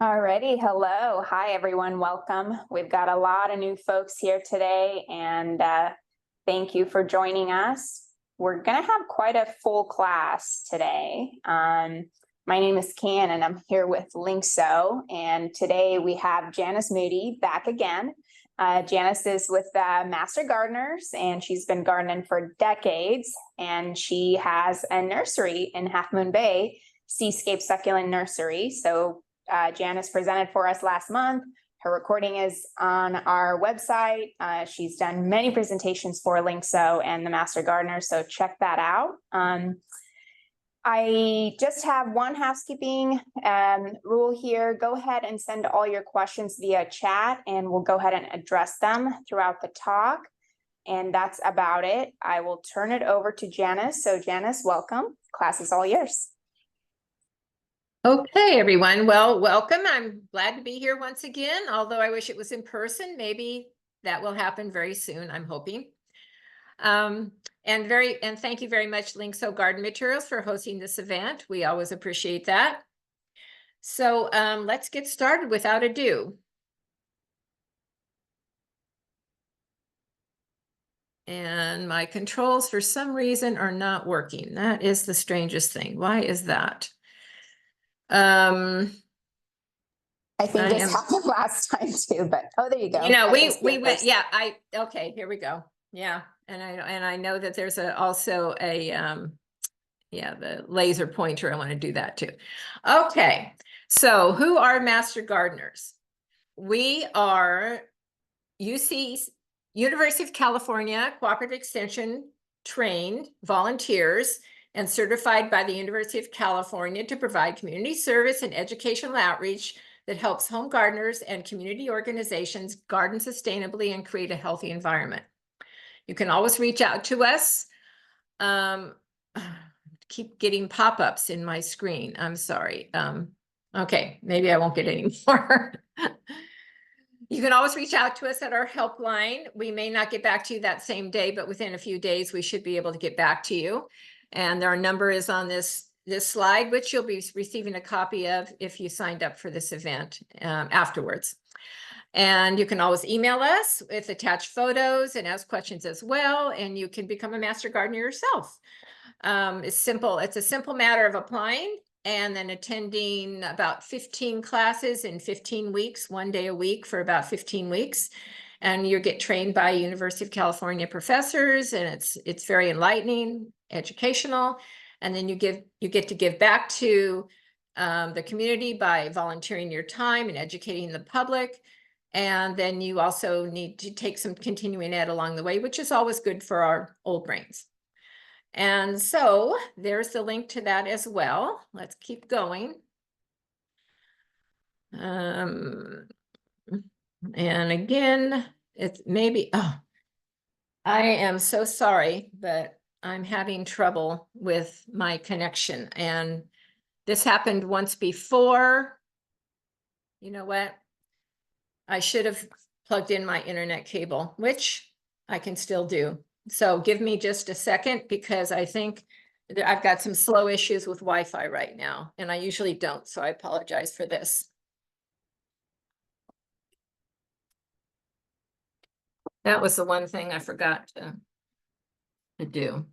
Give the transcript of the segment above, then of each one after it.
Alrighty, hello. Hi, everyone. Welcome. We've got a lot of new folks here today, and thank you for joining us. We're going to have quite a full class today. My name is Can, and I'm here with Linkso, and today we have Janice Moody back again. Janice is with Master Gardeners, and she's been gardening for decades, and she has a nursery in Half Moon Bay, Seascapes Succulent Nursery. So Janice presented for us last month. Her recording is on our website. She's done many presentations for Linkso and the Master Gardener, so check that out. I just have one housekeeping rule here. Go ahead and send all your questions via chat, and we'll go ahead and address them throughout the talk. And that's about it. I will turn it over to Janice. So Janice, welcome. Class is all yours. Okay, everyone. Well, welcome. I'm glad to be here once again, although I wish it was in person. Maybe that will happen very soon, I'm hoping. And thank you very much, Linkso Garden Materials, for hosting this event. We always appreciate that. So let's get started without ado. And my controls, for some reason, are not working. That is the strangest thing. Why is that? I think this happened last time too, but there you go. You know, we went, yeah, okay, here we go. Yeah, and I know that there's also a yeah, the laser pointer. I want to do that too. Okay, so who are Master Gardeners? We are University of California Cooperative Extension trained volunteers and certified by the University of California to provide community service and educational outreach that helps home gardeners and community organizations garden sustainably and create a healthy environment. You can always reach out to us. Keep getting pop-ups in my screen. I'm sorry. Okay, maybe I won't get any more. You can always reach out to us at our helpline. We may not get back to you that same day, but within a few days, we should be able to get back to you. And our number is on this slide, which you'll be receiving a copy of if you signed up for this event afterwards. And you can always email us with attached photos and ask questions as well. And you can become a Master Gardener yourself. It's simple. It's a simple matter of applying and then attending about 15 classes in 15 weeks, 1 day a week for about 15 weeks. And you get trained by University of California professors, and it's very enlightening, educational. And then you get to give back to the community by volunteering your time and educating the public. And then you also need to take some continuing ed along the way, which is always good for our old brains. And so there's the link to that as well. Let's keep going. And again, it's maybe, I am so sorry, but I'm having trouble with my connection. And this happened once before. You know what? I should have plugged in my internet cable, which I can still do. So give me just a second, because I think that I've got some slow issues with Wi-Fi right now, and I usually don't, so I apologize for this. That was the one thing I forgot to do.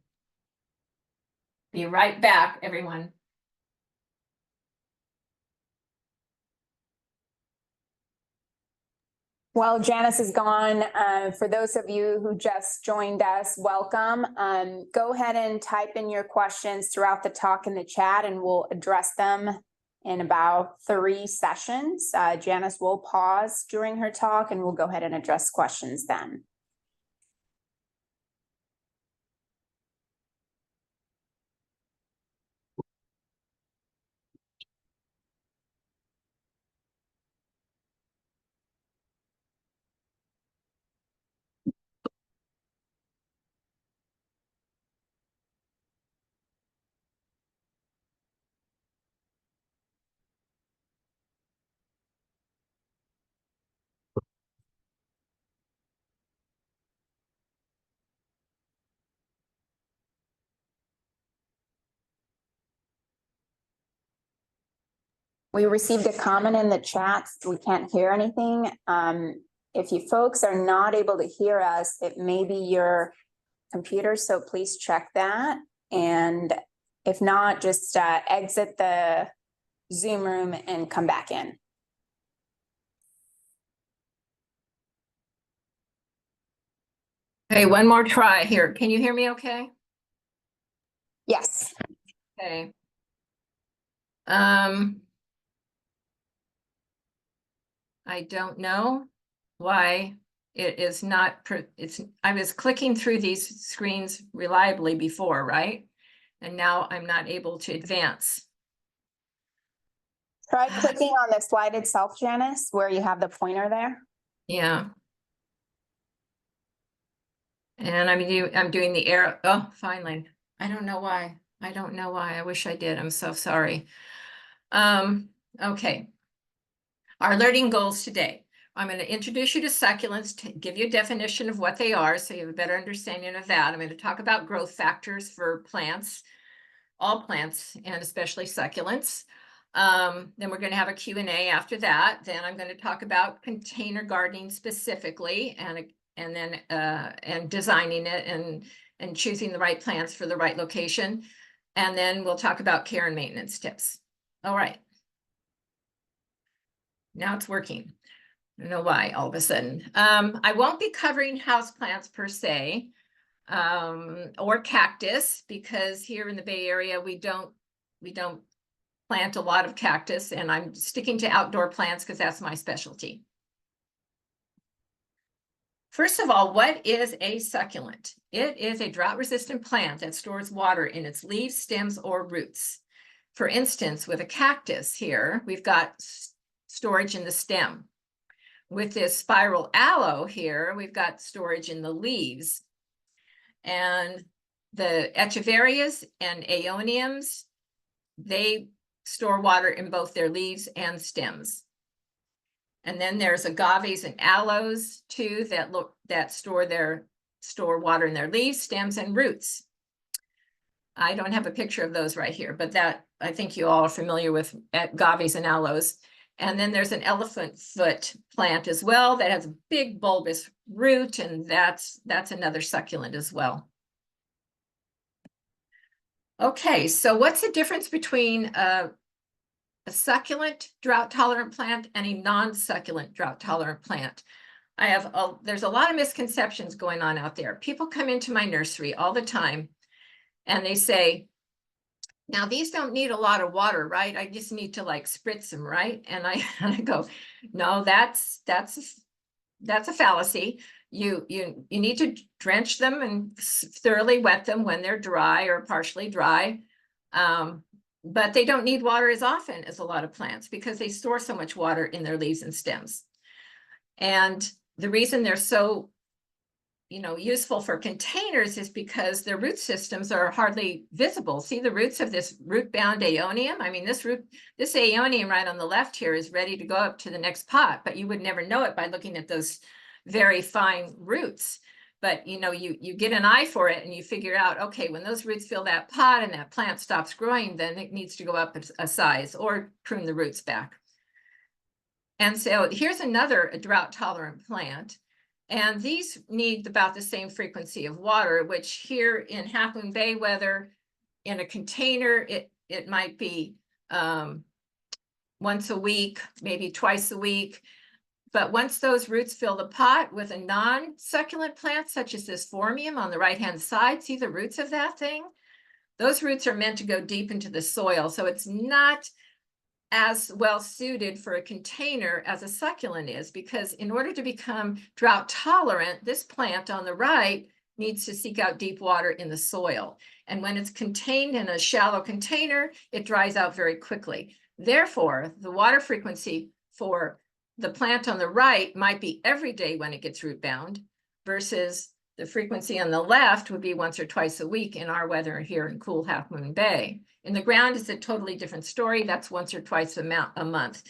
Be right back, everyone. Well, Janice is gone. For those of you who just joined us, welcome. Go ahead and type in your questions throughout the talk in the chat, and we'll address them in about 3 sessions. Janice will pause during her talk, and we'll go ahead and address questions then. We received a comment in the chat. We can't hear anything. If you folks are not able to hear us, it may be your computer, so please check that. And if not, just exit the Zoom room and come back in. Okay, one more try here. Can you hear me okay? Yes. Okay. I don't know why it is not, I was clicking through these screens reliably before, right? And now I'm not able to advance. Try clicking on the slide itself, Janice, where you have the pointer there. Yeah. And I'm doing the arrow. Oh, finally. I don't know why. I don't know why. I wish I did. I'm so sorry. Okay. Our learning goals today. I'm going to introduce you to succulents, to give you a definition of what they are so you have a better understanding of that. I'm going to talk about growth factors for plants, all plants, and especially succulents. Then we're going to have a Q&A after that. Then I'm going to talk about container gardening specifically, and then designing it and choosing the right plants for the right location. And then we'll talk about care and maintenance tips. All right. Now it's working. I don't know why all of a sudden. I won't be covering houseplants per se, or cactus, because here in the Bay Area we don't plant a lot of cactus, and I'm sticking to outdoor plants because that's my specialty. First of all, what is a succulent? It is a drought-resistant plant that stores water in its leaves, stems, or roots. For instance, with a cactus here, we've got storage in the stem. With this spiral aloe here, we've got storage in the leaves. And the echeverias and aeoniums, they store water in both their leaves and stems. And then there's agaves and aloes too that store water in their leaves, stems, and roots. I don't have a picture of those right here, but that I think you all are familiar with agaves and aloes. And then there's an elephant foot plant as well that has a big bulbous root, and that's another succulent as well. Okay, so what's the difference between a succulent drought-tolerant plant and a non-succulent drought-tolerant plant? There's a lot of misconceptions going on out there. People come into my nursery all the time and they say, now these don't need a lot of water, right? I just need to like spritz them, right? And I go, no, that's a fallacy. You need to drench them and thoroughly wet them when they're dry or partially dry. But they don't need water as often as a lot of plants because they store so much water in their leaves and stems. And the reason they're so useful for containers is because their root systems are hardly visible. See the roots of this root-bound aeonium? I mean, this aeonium right on the left here is ready to go up to the next pot, but you would never know it by looking at those very fine roots. But you get an eye for it and you figure out, okay, when those roots fill that pot and that plant stops growing, then it needs to go up a size or prune the roots back. And so here's a drought-tolerant plant. And these need about the same frequency of water, which here in Half Moon Bay weather, in a container, it might be once a week, maybe twice a week. But once those roots fill the pot with a non-succulent plant, such as this phormium on the right-hand side, see the roots of that thing? Those roots are meant to go deep into the soil. So it's not as well suited for a container as a succulent is, because in order to become drought tolerant, this plant on the right needs to seek out deep water in the soil. And when it's contained in a shallow container, it dries out very quickly. Therefore, the water frequency for the plant on the right might be every day when it gets root bound, versus the frequency on the left would be once or twice a week in our weather here in cool Half Moon Bay. In the ground is a totally different story. That's once or twice a month.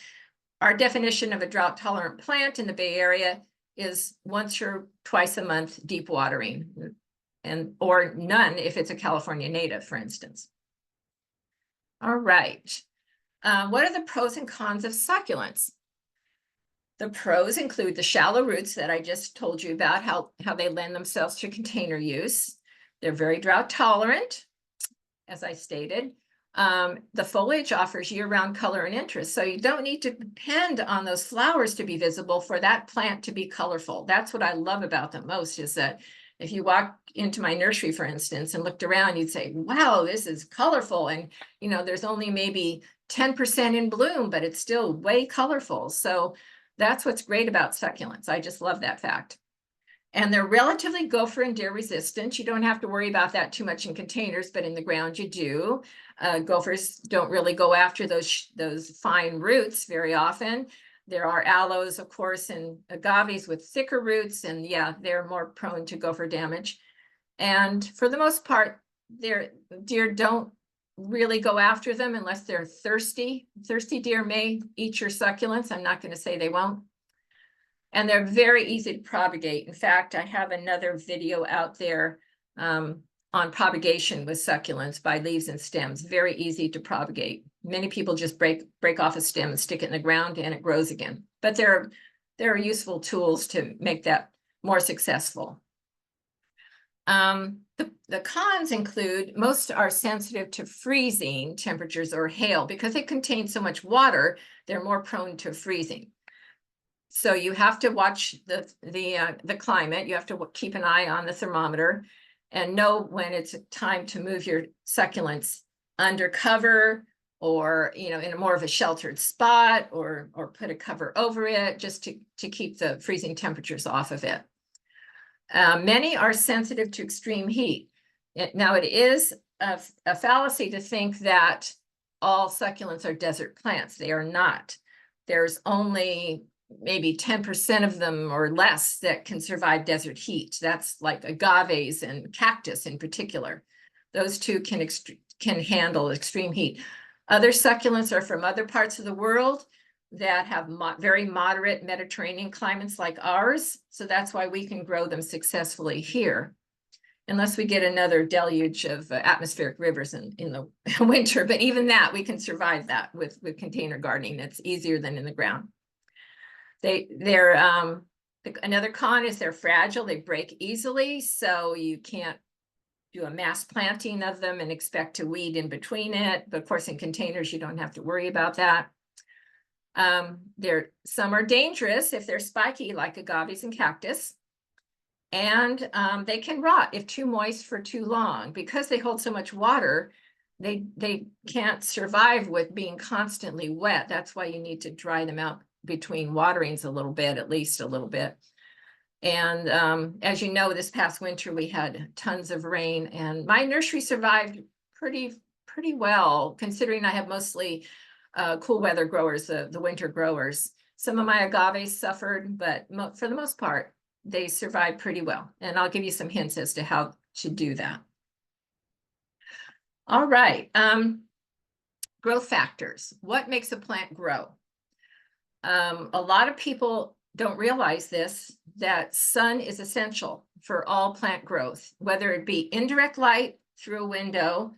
Our definition of a drought-tolerant plant in the Bay Area is once or twice a month deep watering, or none if it's a California native, for instance. All right. What are the pros and cons of succulents? The pros include the shallow roots that I just told you about, how they lend themselves to container use. They're very drought tolerant, as I stated. The foliage offers year-round color and interest, so you don't need to depend on those flowers to be visible for that plant to be colorful. That's what I love about them most, is that if you walk into my nursery, for instance, and looked around, you'd say, wow, this is colorful. And, you know, there's only maybe 10% in bloom, but it's still way colorful. So that's what's great about succulents. I just love that fact. And they're relatively gopher and deer resistant. You don't have to worry about that too much in containers, but in the ground you do. Gophers don't really go after those fine roots very often. There are aloes, of course, and agaves with thicker roots, and yeah, they're more prone to gopher damage. And for the most part, deer don't really go after them unless they're thirsty. Thirsty deer may eat your succulents. I'm not going to say they won't. And they're very easy to propagate. In fact, I have another video out there on propagation with succulents by leaves and stems. Very easy to propagate. Many people just break off a stem and stick it in the ground and it grows again. But there are useful tools to make that more successful. The cons include most are sensitive to freezing temperatures or hail because they contain so much water. They're more prone to freezing. So you have to watch the climate. You have to keep an eye on the thermometer and know when it's time to move your succulents under cover, or in a more of a sheltered spot, or put a cover over it just to keep the freezing temperatures off of it. Many are sensitive to extreme heat. Now it is a fallacy to think that all succulents are desert plants. They are not. There's only maybe 10% of them or less that can survive desert heat. That's like agaves and cactus in particular. Those two can handle extreme heat. Other succulents are from other parts of the world that have very moderate Mediterranean climates like ours. So that's why we can grow them successfully here, unless we get another deluge of atmospheric rivers in the winter. But even that, we can survive that with container gardening. It's easier than in the ground. Another con is they're fragile. They break easily, so you can't do a mass planting of them and expect to weed in between it. But of course, in containers, you don't have to worry about that. Some are dangerous if they're spiky, like agaves and cactus. And they can rot if too moist for too long. Because they hold so much water, they can't survive with being constantly wet. That's why you need to dry them out between waterings a little bit, at least a little bit. And as you know, this past winter we had tons of rain, and my nursery survived pretty well, considering I have mostly cool weather growers, the winter growers. Some of my agaves suffered, but for the most part, they survived pretty well. And I'll give you some hints as to how to do that. All right, growth factors. What makes a plant grow? A lot of people don't realize this, that sun is essential for all plant growth, whether it be indirect light through a window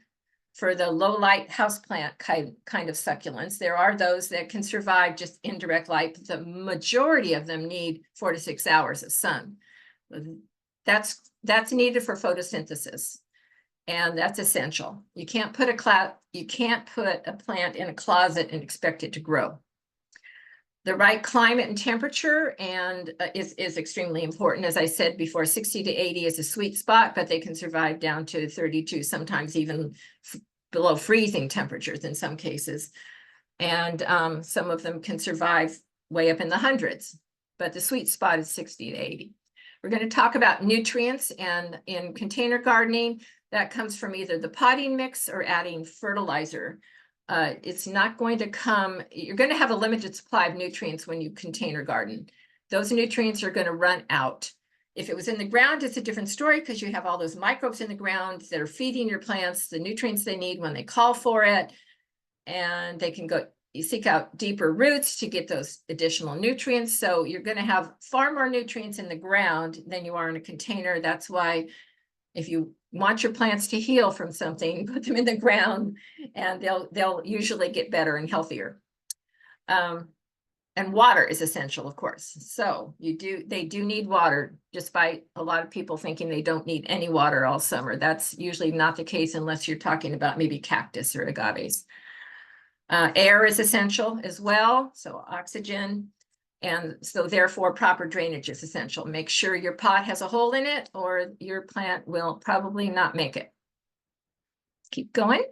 for the low light houseplant kind of succulents. There are those that can survive just indirect light, but the majority of them need 4 to 6 hours of sun. That's needed for photosynthesis, and that's essential. You can't put a plant in a closet and expect it to grow. The right climate and temperature is extremely important. As I said before, 60 to 80 is a sweet spot, but they can survive down to 32, sometimes even below freezing temperatures in some cases. And some of them can survive way up in the hundreds, but the sweet spot is 60 to 80. We're going to talk about nutrients, and in container gardening, that comes from either the potting mix or adding fertilizer. It's not going to you're going to have a limited supply of nutrients when you container garden. Those nutrients are going to run out. If it was in the ground, it's a different story, because you have all those microbes in the ground that are feeding your plants the nutrients they need when they call for it. And they can seek out deeper roots to get those additional nutrients. So you're going to have far more nutrients in the ground than you are in a container. That's why If you want your plants to heal from something, put them in the ground and they'll usually get better and healthier. And water is essential, of course. So they do need water, despite a lot of people thinking they don't need any water all summer. That's usually not the case unless you're talking about maybe cactus or agaves. Air is essential as well, so oxygen. And so therefore proper drainage is essential. Make sure your pot has a hole in it or your plant will probably not make it. Keep going.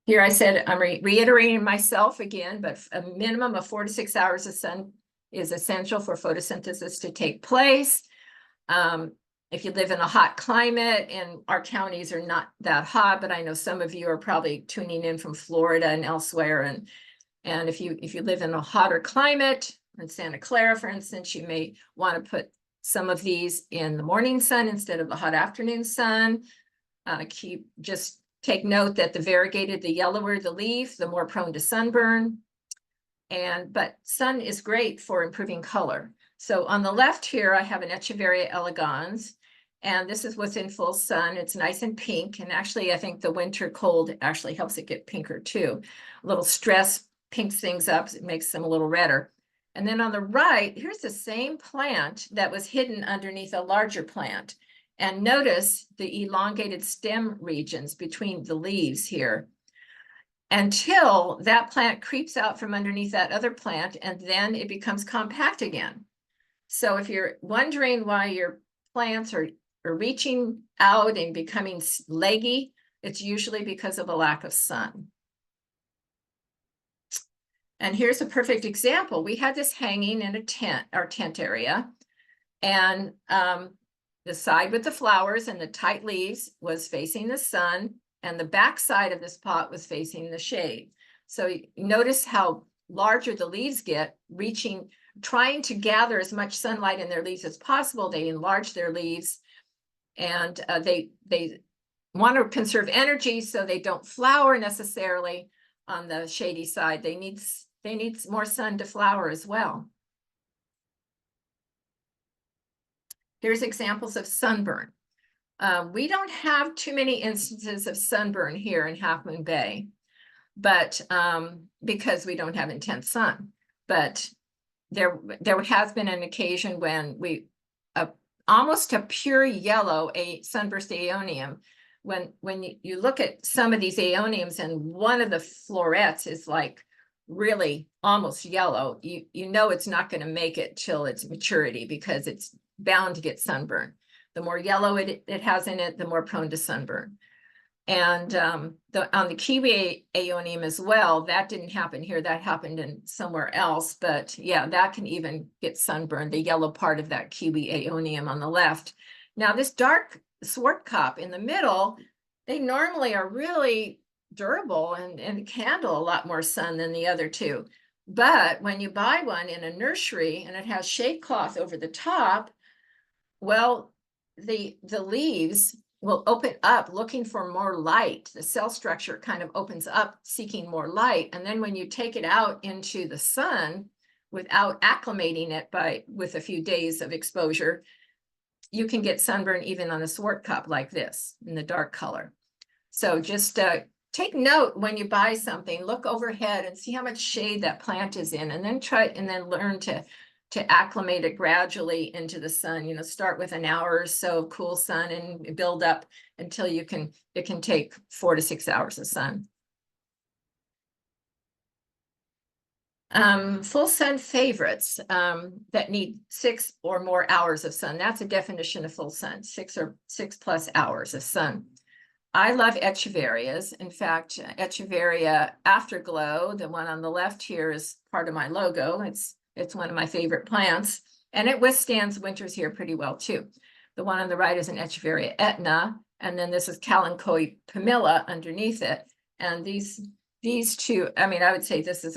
Here I said, I'm reiterating myself again, but a minimum of 4 to 6 hours of sun is essential for photosynthesis to take place. If you live in a hot climate, and our counties are not that hot, but I know some of you are probably tuning in from Florida and elsewhere. And if you live in a hotter climate, in Santa Clara, for instance, you may want to put some of these in the morning sun instead of the hot afternoon sun. Just take note that the variegated, the yellower the leaf, the more prone to sunburn. But sun is great for improving color. So on the left here, I have an Echeveria elegans, and this is what's in full sun. It's nice and pink. And actually, I think the winter cold actually helps it get pinker too. A little stress pinks things up. It makes them a little redder. And then on the right, here's the same plant that was hidden underneath a larger plant. And notice the elongated stem regions between the leaves here until that plant creeps out from underneath that other plant, and then it becomes compact again. So if you're wondering why your plants are reaching out and becoming leggy, it's usually because of a lack of sun. And here's a perfect example. We had this hanging in a tent, our tent area, and the side with the flowers and the tight leaves was facing the sun, and the back side of this pot was facing the shade. So notice how larger the leaves get, trying to gather as much sunlight in their leaves as possible. They enlarge their leaves, and they want to conserve energy, so they don't flower necessarily on the shady side. They need more sun to flower as well. Here's examples of sunburn. We don't have too many instances of sunburn here in Half Moon Bay, but because we don't have intense sun. But there has been an occasion when almost a pure yellow, a sunburst aeonium. When you look at some of these aeoniums and one of the florets is like really almost yellow, you know it's not going to make it till its maturity because it's bound to get sunburn. The more yellow it has in it, the more prone to sunburn. And on the kiwi aeonium as well, that didn't happen here. That happened in somewhere else. But yeah, that can even get sunburned, the yellow part of that kiwi aeonium on the left. Now this dark Swartkop in the middle, they normally are really durable and handle a lot more sun than the other two. But when you buy one in a nursery and it has shade cloth over the top, well, the leaves will open up looking for more light. The cell structure kind of opens up seeking more light. And then when you take it out into the sun without acclimating it with a few days of exposure, you can get sunburn even on a Swartkop like this in the dark color. So just take note when you buy something, look overhead and see how much shade that plant is in, and then learn to acclimate it gradually into the sun. You know, start with an hour or so of cool sun and build up until it can take 4 to 6 hours of sun. Full sun favorites that need 6 or more hours of sun. That's a definition of full sun, 6 plus hours of sun. I love Echeverias. In fact, Echeveria Afterglow, the one on the left here, is part of my logo. It's one of my favorite plants, and it withstands winters here pretty well too. The one on the right is an Echeveria Etna, and then this is Kalanchoe Pamela underneath it. And these two, I mean, I would say this is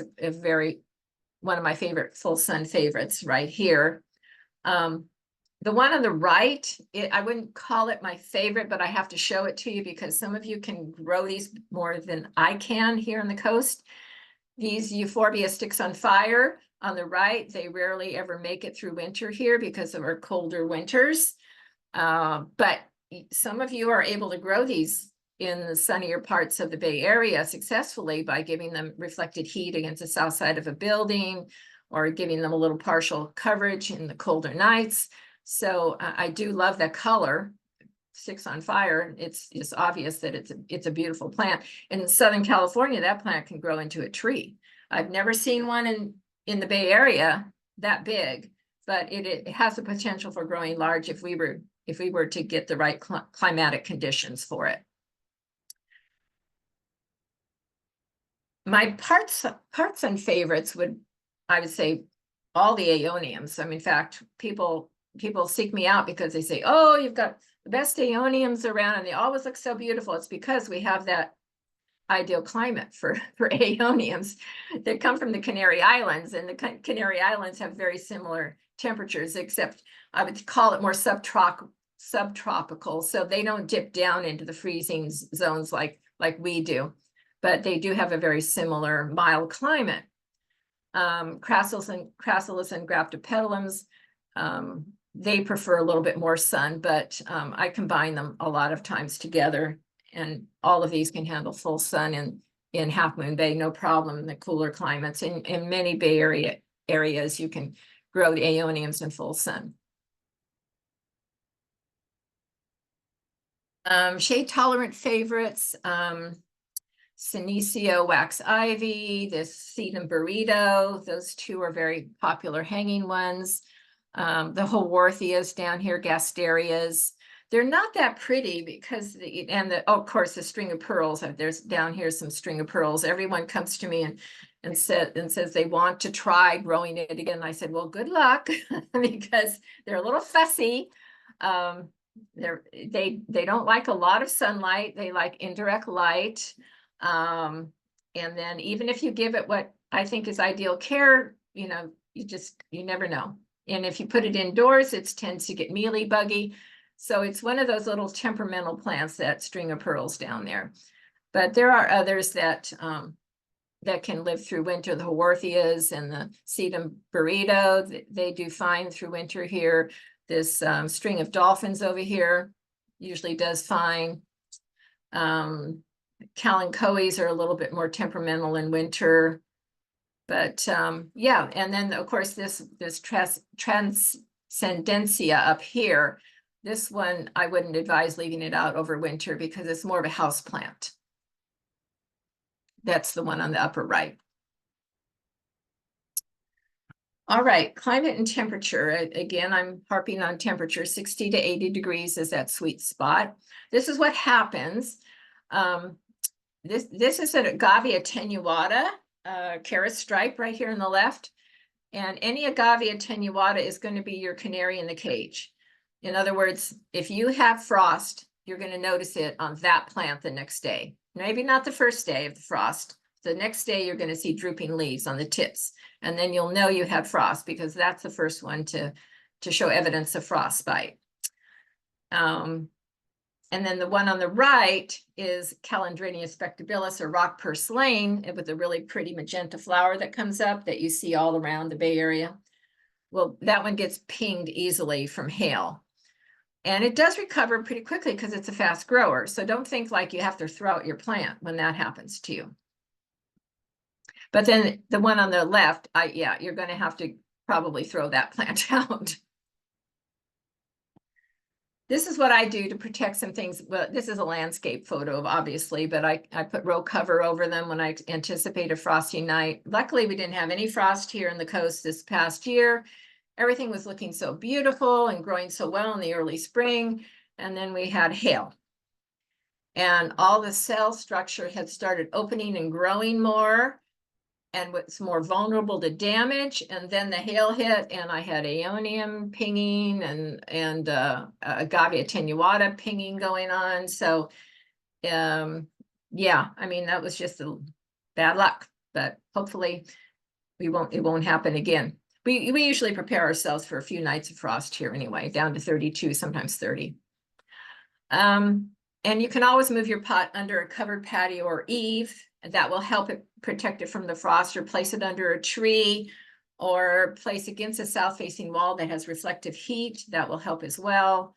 one of my favorite full sun favorites right here. The one on the right, I wouldn't call it my favorite, but I have to show it to you because some of you can grow these more than I can here on the coast. These Euphorbia sticks on fire on the right, they rarely ever make it through winter here because of our colder winters. But some of you are able to grow these in the sunnier parts of the Bay Area successfully by giving them reflected heat against the south side of a building, or giving them a little partial coverage in the colder nights. So I do love the color. Six on Fire, it's obvious that it's a beautiful plant. In Southern California, that plant can grow into a tree. I've never seen one in the Bay Area that big, but it has the potential for growing large if we were to get the right climatic conditions for it. My parts and favorites I would say all the aeoniums. In fact, people seek me out because they say, oh, you've got the best aeoniums around and they always look so beautiful. It's because we have that ideal climate for aeoniums that come from the Canary Islands, and the Canary Islands have very similar temperatures, except I would call it more subtropical. So they don't dip down into the freezing zones like we do, but they do have a very similar mild climate. Crassus and graptopetalums, they prefer a little bit more sun, but I combine them a lot of times together, and all of these can handle full sun in Half Moon Bay, no problem. In the cooler climates, in many Bay Area areas, you can grow the aeoniums in full sun. Shade tolerant favorites, Senecio wax ivy, this sedum burrito, those two are very popular hanging ones. The Haworthias down here, Gasterias, they're not that pretty because of course the string of pearls. There's down here some string of pearls. Everyone comes to me and says they want to try growing it again. I said, well, good luck, because they're a little fussy. They don't like a lot of sunlight. They like indirect light. And then even if you give it what I think is ideal care, you never know. And if you put it indoors, it tends to get mealy buggy. So it's one of those little temperamental plants, that string of pearls down there. But there are others that can live through winter. The Haworthias and the sedum burrito, they do fine through winter here. This string of dolphins over here usually does fine. Kalanchoes are a little bit more temperamental in winter. But yeah, and then of course this Transcendencia up here, this one I wouldn't advise leaving it out over winter because it's more of a house plant. That's the one on the upper right. All right, climate and temperature. Again, I'm harping on temperature. 60 to 80 degrees is that sweet spot. This is what happens. This is an agave attenuata, Caris stripe right here on the left. And any agave attenuata is going to be your canary in the cage. In other words, if you have frost, you're going to notice it on that plant the next day. Maybe not the first day of the frost. The next day, you're going to see drooping leaves on the tips. And then you'll know you had frost because that's the first one to show evidence of frostbite. And then the one on the right is Calandrinia spectabilis, or rock purslane, with a really pretty magenta flower that comes up that you see all around the Bay Area. Well, that one gets pinged easily from hail. And it does recover pretty quickly because it's a fast grower. So don't think like you have to throw out your plant when that happens to you. But then the one on the left, you're going to have to probably throw that plant out. This is what I do to protect some things. Well, this is a landscape photo, obviously, but I put row cover over them when I anticipate a frosty night. Luckily, we didn't have any frost here in the coast this past year. Everything was looking so beautiful and growing so well in the early spring. And then we had hail. And all the cell structure had started opening and growing more and was more vulnerable to damage. And then the hail hit and I had aeonium pinging and agave attenuata pinging going on. So yeah, I mean, that was just a bad luck, but hopefully it won't happen again. We usually prepare ourselves for a few nights of frost here anyway, down to 32, sometimes 30. And you can always move your pot under a covered patio or eave. That will help it protect it from the frost, or place it under a tree, or place against a south-facing wall that has reflective heat. That will help as well.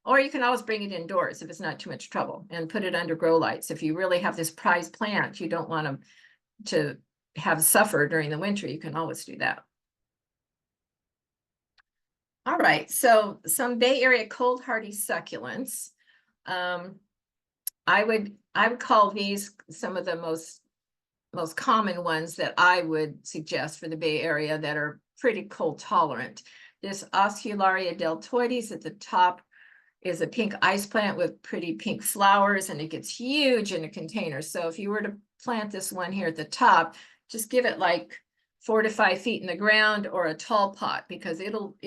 Or you can always bring it indoors if it's not too much trouble and put it under grow lights. If you really have this prized plant, you don't want them to have suffer during the winter, you can always do that. All right, so some Bay Area cold hardy succulents. I would call these some of the most common ones that I would suggest for the Bay Area that are pretty cold tolerant. This Oscularia deltoides at the top is a pink ice plant with pretty pink flowers, and it gets huge in a container. So if you were to plant this one here at the top, just give it like 4 to 5 feet in the ground or a tall pot, because it'll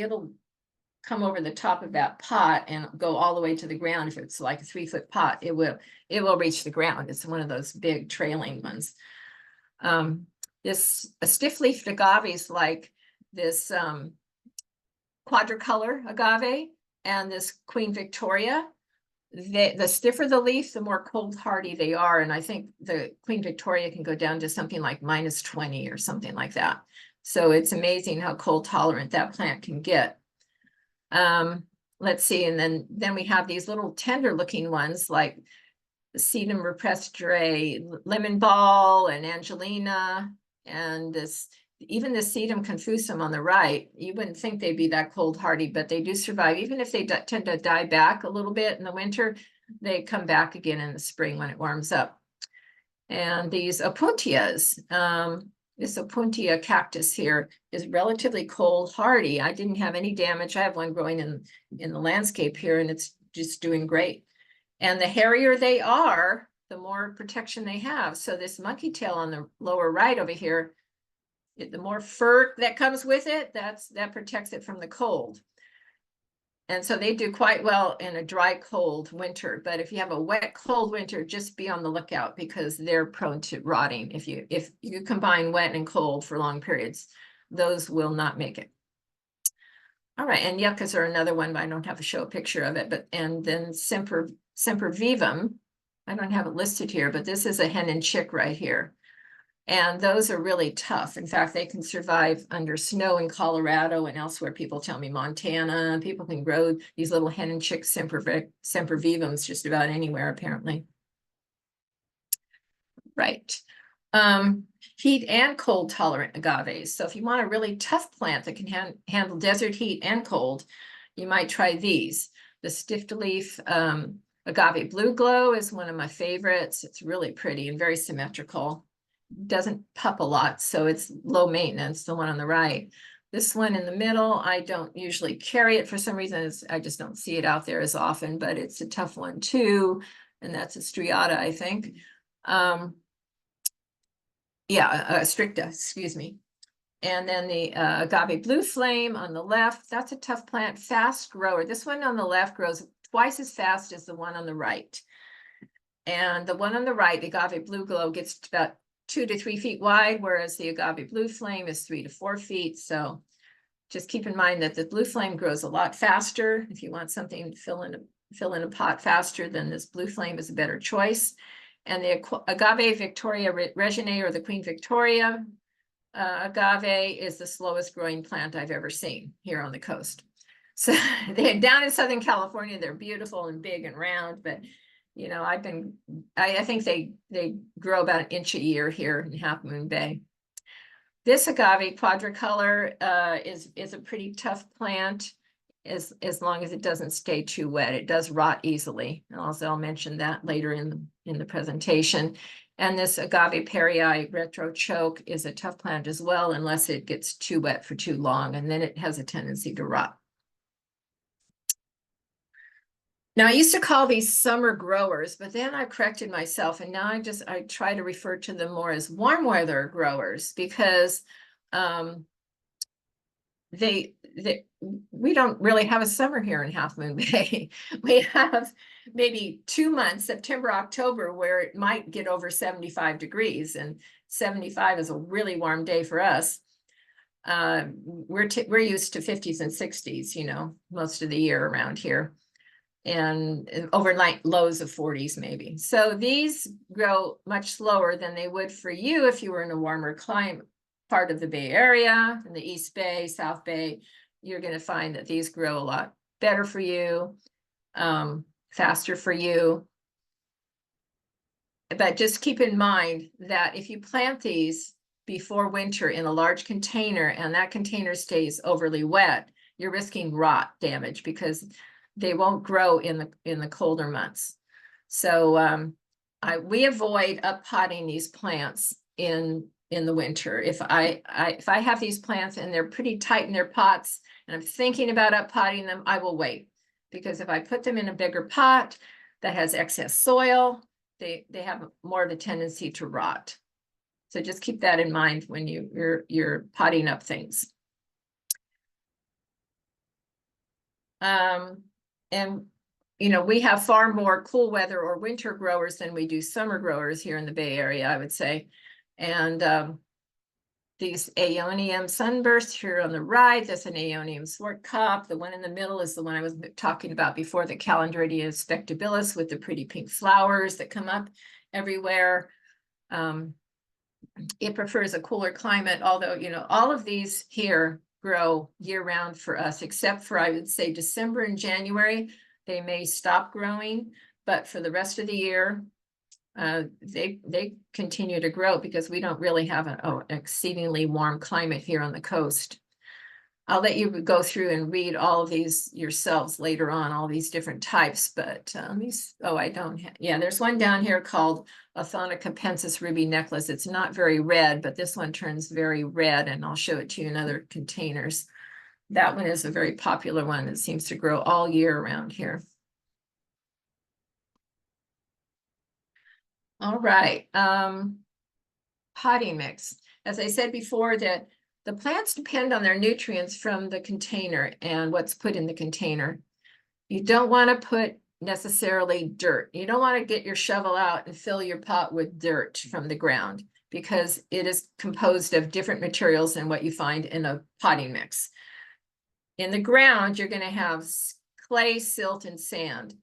come over the top of that pot and go all the way to the ground. If it's like a 3-foot pot, it will reach the ground. It's one of those big trailing ones. This stiff-leafed agaves like this quadricolor agave and this Queen Victoria. The stiffer the leaf, the more cold hardy they are. And I think the Queen Victoria can go down to something like -20 or something like that. So it's amazing how cold tolerant that plant can get. Let's see, and then we have these little tender looking ones like Sedum rupestre, lemon ball, and Angelina, and even the Sedum confusum on the right. You wouldn't think they'd be that cold hardy, but they do survive. Even if they tend to die back a little bit in the winter, they come back again in the spring when it warms up. And these opuntias, this opuntia cactus here is relatively cold hardy. I didn't have any damage. I have one growing in the landscape here, and it's just doing great. And the hairier they are, the more protection they have. So this monkey tail on the lower right over here, the more fur that comes with it, that protects it from the cold. And so they do quite well in a dry, cold winter. But if you have a wet, cold winter, just be on the lookout, because they're prone to rotting. If you combine wet and cold for long periods, those will not make it. All right, and yuccas are another one, but I don't have to show a picture of it. And then sempervivum, I don't have it listed here, but this is a hen and chick right here. And those are really tough. In fact, they can survive under snow in Colorado and elsewhere. People tell me Montana, people can grow these little hen and chick sempervivums just about anywhere, apparently. Right. Heat and cold tolerant agaves. So if you want a really tough plant that can handle desert heat and cold, you might try these. The stiff leaf agave blue glow is one of my favorites. It's really pretty and very symmetrical. Doesn't pup a lot, so it's low maintenance, the one on the right. This one in the middle, I don't usually carry it for some reason. I just don't see it out there as often, but it's a tough one too. And that's a striata, I think. Stricta, excuse me. And then the agave blue flame on the left, that's a tough plant, fast grower. This one on the left grows twice as fast as the one on the right. And the one on the right, the agave blue glow, gets about 2 to 3 feet wide, whereas the agave blue flame is 3 to 4 feet. So just keep in mind that the blue flame grows a lot faster. If you want something to fill in a pot faster, then this blue flame is a better choice. And the agave Victoria Regine, or the Queen Victoria agave, is the slowest growing plant I've ever seen here on the coast. So down in Southern California, they're beautiful and big and round, but you know, I think they grow about 1 inch a year here in Half Moon Bay. This agave quadricolor is a pretty tough plant as long as it doesn't stay too wet. It does rot easily. And also I'll mention that later in the presentation. And this agave perii retro choke is a tough plant as well, unless it gets too wet for too long, and then it has a tendency to rot. Now, I used to call these summer growers, but then I corrected myself, and now I try to refer to them more as warm weather growers, because we don't really have a summer here in Half Moon Bay. We have maybe 2 months, September, October, where it might get over 75 degrees, and 75 is a really warm day for us. We're used to 50s and 60s, you know, most of the year around here, and overnight lows of 40s maybe. So these grow much slower than they would for you if you were in a warmer climate part of the Bay Area, in the East Bay, South Bay. You're going to find that these grow a lot better for you. faster for you. But just keep in mind that if you plant these before winter in a large container and that container stays overly wet, you're risking rot damage because they won't grow in the colder months. So we avoid up potting these plants in the winter. If I have these plants and they're pretty tight in their pots and I'm thinking about up potting them, I will wait, because if I put them in a bigger pot that has excess soil, they have more of a tendency to rot. So just keep that in mind when you're potting up things. And you know, we have far more cool weather or winter growers than we do summer growers here in the Bay Area, I would say. And these Aeonium sunbursts here on the right, that's an Aeonium swartkop. The one in the middle is the one I was talking about before, the Calendridia spectabilis, with the pretty pink flowers that come up everywhere. It prefers a cooler climate, although, you know, all of these here grow year round for us, except for, I would say, December and January. They may stop growing, but for the rest of the year, they continue to grow because we don't really have an exceedingly warm climate here on the coast. I'll let you go through and read all of these yourselves later on, all these different types, but there's one down here called Athona capensis ruby necklace. It's not very red, but this one turns very red, and I'll show it to you in other containers. That one is a very popular one that seems to grow all year around here. All right, potting mix. As I said before, that the plants depend on their nutrients from the container and what's put in the container. You don't want to put necessarily dirt. You don't want to get your shovel out and fill your pot with dirt from the ground, because it is composed of different materials than what you find in a potting mix. In the ground, you're going to have clay, silt, and sand.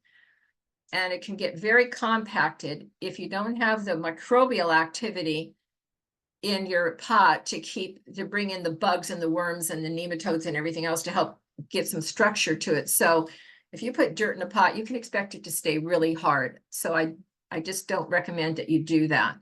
And it can get very compacted if you don't have the microbial activity in your pot to bring in the bugs and the worms and the nematodes and everything else to help give some structure to it. So if you put dirt in a pot, you can expect it to stay really hard. So I just don't recommend that you do that.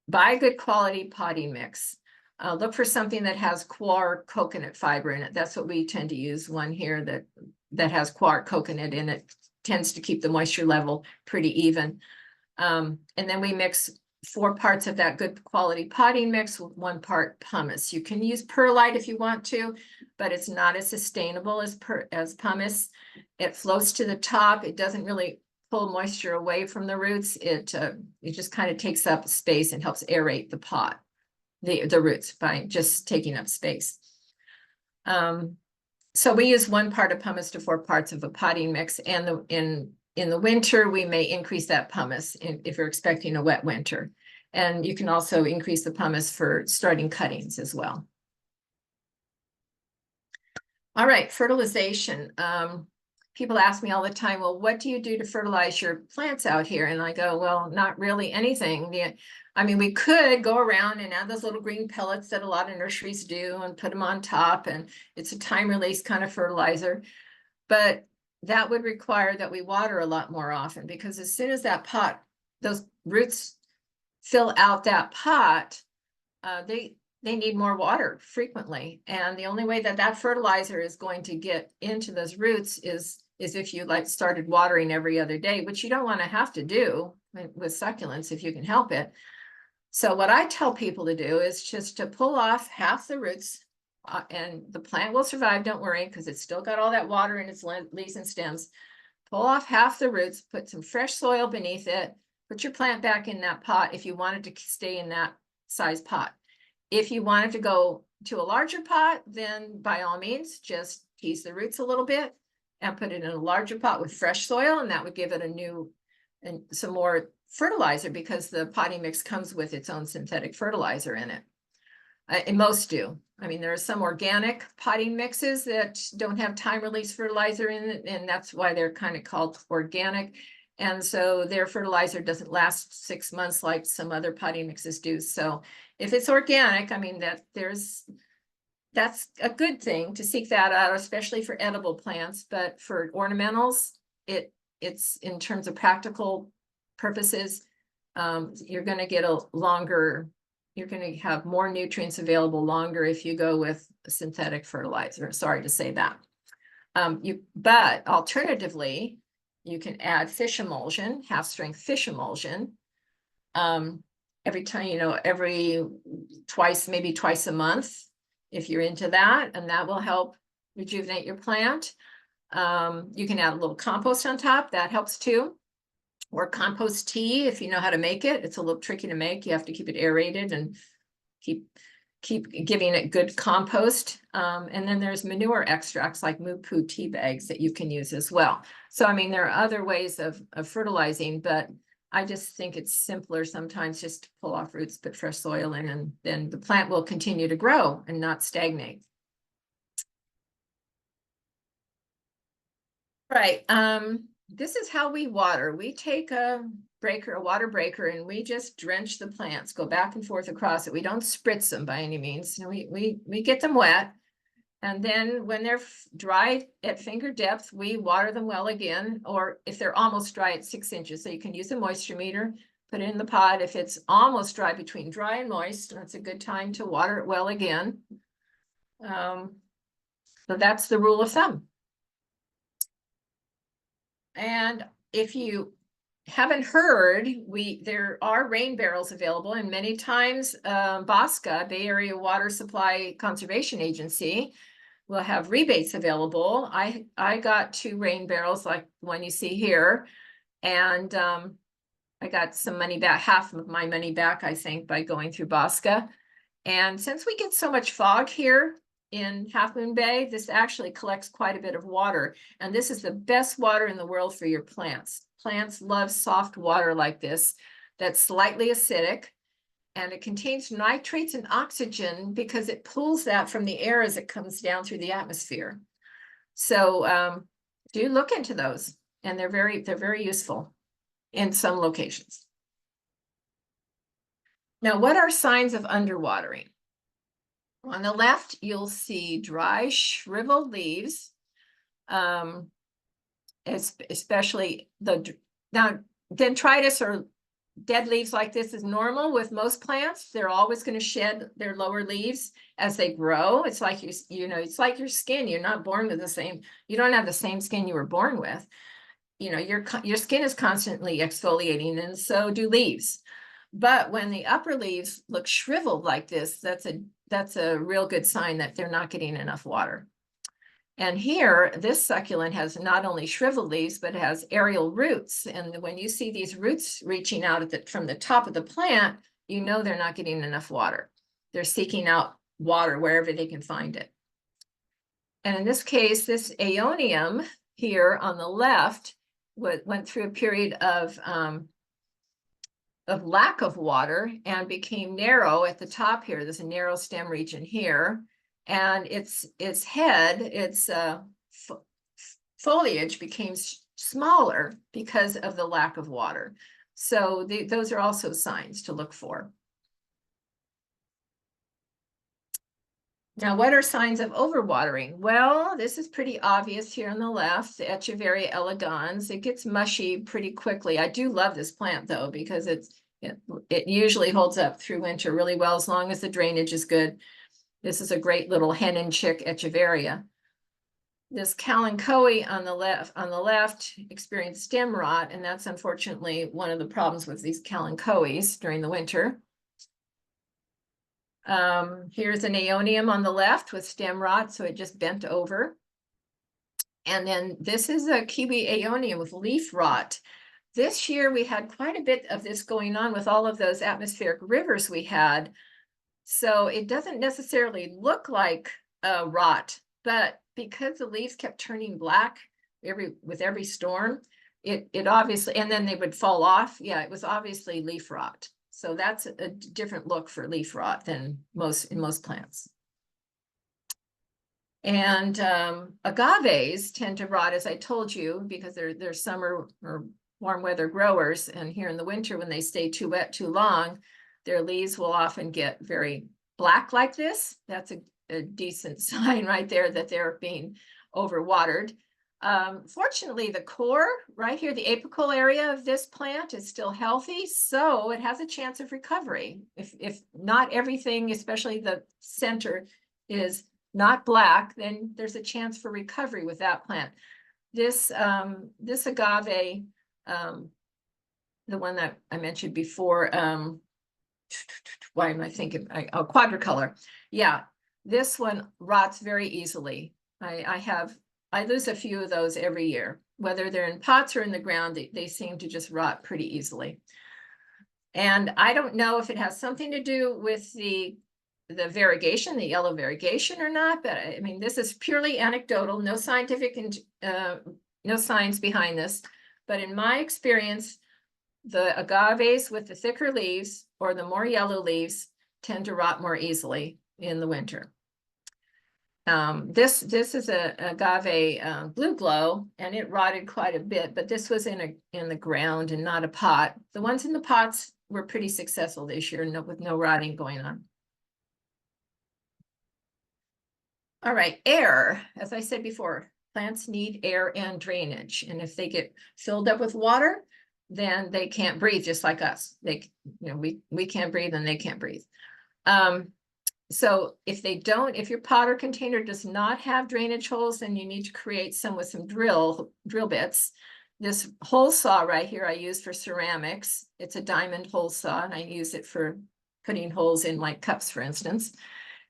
Buy a good quality potting mix. Look for something that has coir coconut fiber in it. That's what we tend to use, one here that has coir coconut in it. Tends to keep the moisture level pretty even. And then we mix 4 parts of that good quality potting mix with 1 part pumice. You can use perlite if you want to, but it's not as sustainable as pumice. It floats to the top. It doesn't really pull moisture away from the roots. It just kind of takes up space and helps aerate the pot, the roots, by just taking up space. So we use 1 part of pumice to 4 parts of a potting mix, and in the winter, we may increase that pumice if you're expecting a wet winter. And you can also increase the pumice for starting cuttings as well. All right, fertilization. People ask me all the time, well, what do you do to fertilize your plants out here? And I go, well, not really anything. I mean, we could go around and add those little green pellets that a lot of nurseries do and put them on top, and it's a time release kind of fertilizer. But that would require that we water a lot more often, because as soon as that pot, those roots fill out that pot, they need more water frequently. And the only way that that fertilizer is going to get into those roots is if you started watering every other day, which you don't want to have to do with succulents if you can help it. So what I tell people to do is just to pull off half the roots, and the plant will survive, don't worry, because it's still got all that water in its leaves and stems. Pull off half the roots, put some fresh soil beneath it, put your plant back in that pot if you wanted to stay in that size pot. If you wanted to go to a larger pot, then by all means, just tease the roots a little bit and put it in a larger pot with fresh soil, and that would give it some more fertilizer, because the potting mix comes with its own synthetic fertilizer in it. And most do. I mean, there are some organic potting mixes that don't have time release fertilizer in it, and that's why they're kind of called organic. And so their fertilizer doesn't last 6 months like some other potting mixes do. So if it's organic, I mean, that's a good thing to seek that out, especially for edible plants. But for ornamentals, it's in terms of practical purposes, you're going to get you're going to have more nutrients available longer if you go with synthetic fertilizer. Sorry to say that. But alternatively, you can add fish emulsion, half-strength fish emulsion, every time, maybe twice a month, if you're into that, and that will help rejuvenate your plant. You can add a little compost on top, that helps too. Or compost tea, if you know how to make it. It's a little tricky to make. You have to keep it aerated and keep giving it good compost. And then there's manure extracts like moo poo tea bags that you can use as well. So, I mean, there are other ways of fertilizing, but I just think it's simpler sometimes just to pull off roots, put fresh soil in, and then the plant will continue to grow and not stagnate. Right. This is how we water. We take a water breaker, and we just drench the plants, go back and forth across it. We don't spritz them by any means. We get them wet. And then when they're dry at finger depth, we water them well again, or if they're almost dry at 6 inches. So you can use a moisture meter, put it in the pot. If it's almost dry, between dry and moist, that's a good time to water it well again. So that's the rule of thumb. And if you haven't heard, there are rain barrels available, and many times BASCA, Bay Area Water Supply Conservation Agency, will have rebates available. I got 2 rain barrels like the one you see here, and I got some money back, half of my money back, I think, by going through BASCA. And since we get so much fog here in Half Moon Bay, this actually collects quite a bit of water. And this is the best water in the world for your plants. Plants love soft water like this, that's slightly acidic, and it contains nitrates and oxygen because it pulls that from the air as it comes down through the atmosphere. So do look into those, and they're very useful in some locations. Now, what are signs of underwatering? On the left, you'll see dry, shriveled leaves, especially now dendritis or dead leaves like this is normal with most plants. They're always going to shed their lower leaves as they grow. It's like it's like your skin. You're not born with you don't have the same skin you were born with. Your skin is constantly exfoliating, and so do leaves. But when the upper leaves look shriveled like this, that's a real good sign that they're not getting enough water. And here, this succulent has not only shriveled leaves, but it has aerial roots. And when you see these roots reaching out from the top of the plant, you know they're not getting enough water. They're seeking out water wherever they can find it. And in this case, this aeonium here on the left went through a period of lack of water and became narrow at the top here. There's a narrow stem region here, and its foliage became smaller because of the lack of water. So those are also signs to look for. Now, what are signs of overwatering? Well, this is pretty obvious here on the left, the Echeveria elegans. It gets mushy pretty quickly. I do love this plant though, because it usually holds up through winter really well as long as the drainage is good. This is a great little hen and chick Echeveria. This kalanchoe on the left experienced stem rot, and that's unfortunately one of the problems with these kalanchoes during the winter. Here's an aeonium on the left with stem rot, so it just bent over. And then this is a kiwi aeonium with leaf rot. This year we had quite a bit of this going on with all of those atmospheric rivers we had. So it doesn't necessarily look like rot, but because the leaves kept turning black with every storm, it obviously, and then they would fall off. Yeah, it was obviously leaf rot. So that's a different look for leaf rot than in most plants. And agaves tend to rot, as I told you, because they're summer or warm weather growers. And here in the winter, when they stay too wet too long, their leaves will often get very black like this. That's a decent sign right there that they're being overwatered. Fortunately, the core right here, the apical area of this plant is still healthy, so it has a chance of recovery. If not everything, especially the center, is not black, then there's a chance for recovery with that plant. This agave, the one that I mentioned before, why am I thinking? Quadricolor. Yeah, this one rots very easily. I lose a few of those every year, whether they're in pots or in the ground, they seem to just rot pretty easily. And I don't know if it has something to do with the variegation, the yellow variegation or not, but I mean, this is purely anecdotal, no scientific and no science behind this. But in my experience, the agaves with the thicker leaves or the more yellow leaves tend to rot more easily in the winter. This is a agave blue glow, and it rotted quite a bit, but this was in the ground and not a pot. The ones in the pots were pretty successful this year, with no rotting going on. All right, air. As I said before, plants need air and drainage, and if they get filled up with water, then they can't breathe, just like us. We can't breathe and they can't breathe. So if your pot or container does not have drainage holes, then you need to create some with some drill bits. This hole saw right here I use for ceramics. It's a diamond hole saw, and I use it for putting holes in like cups, for instance.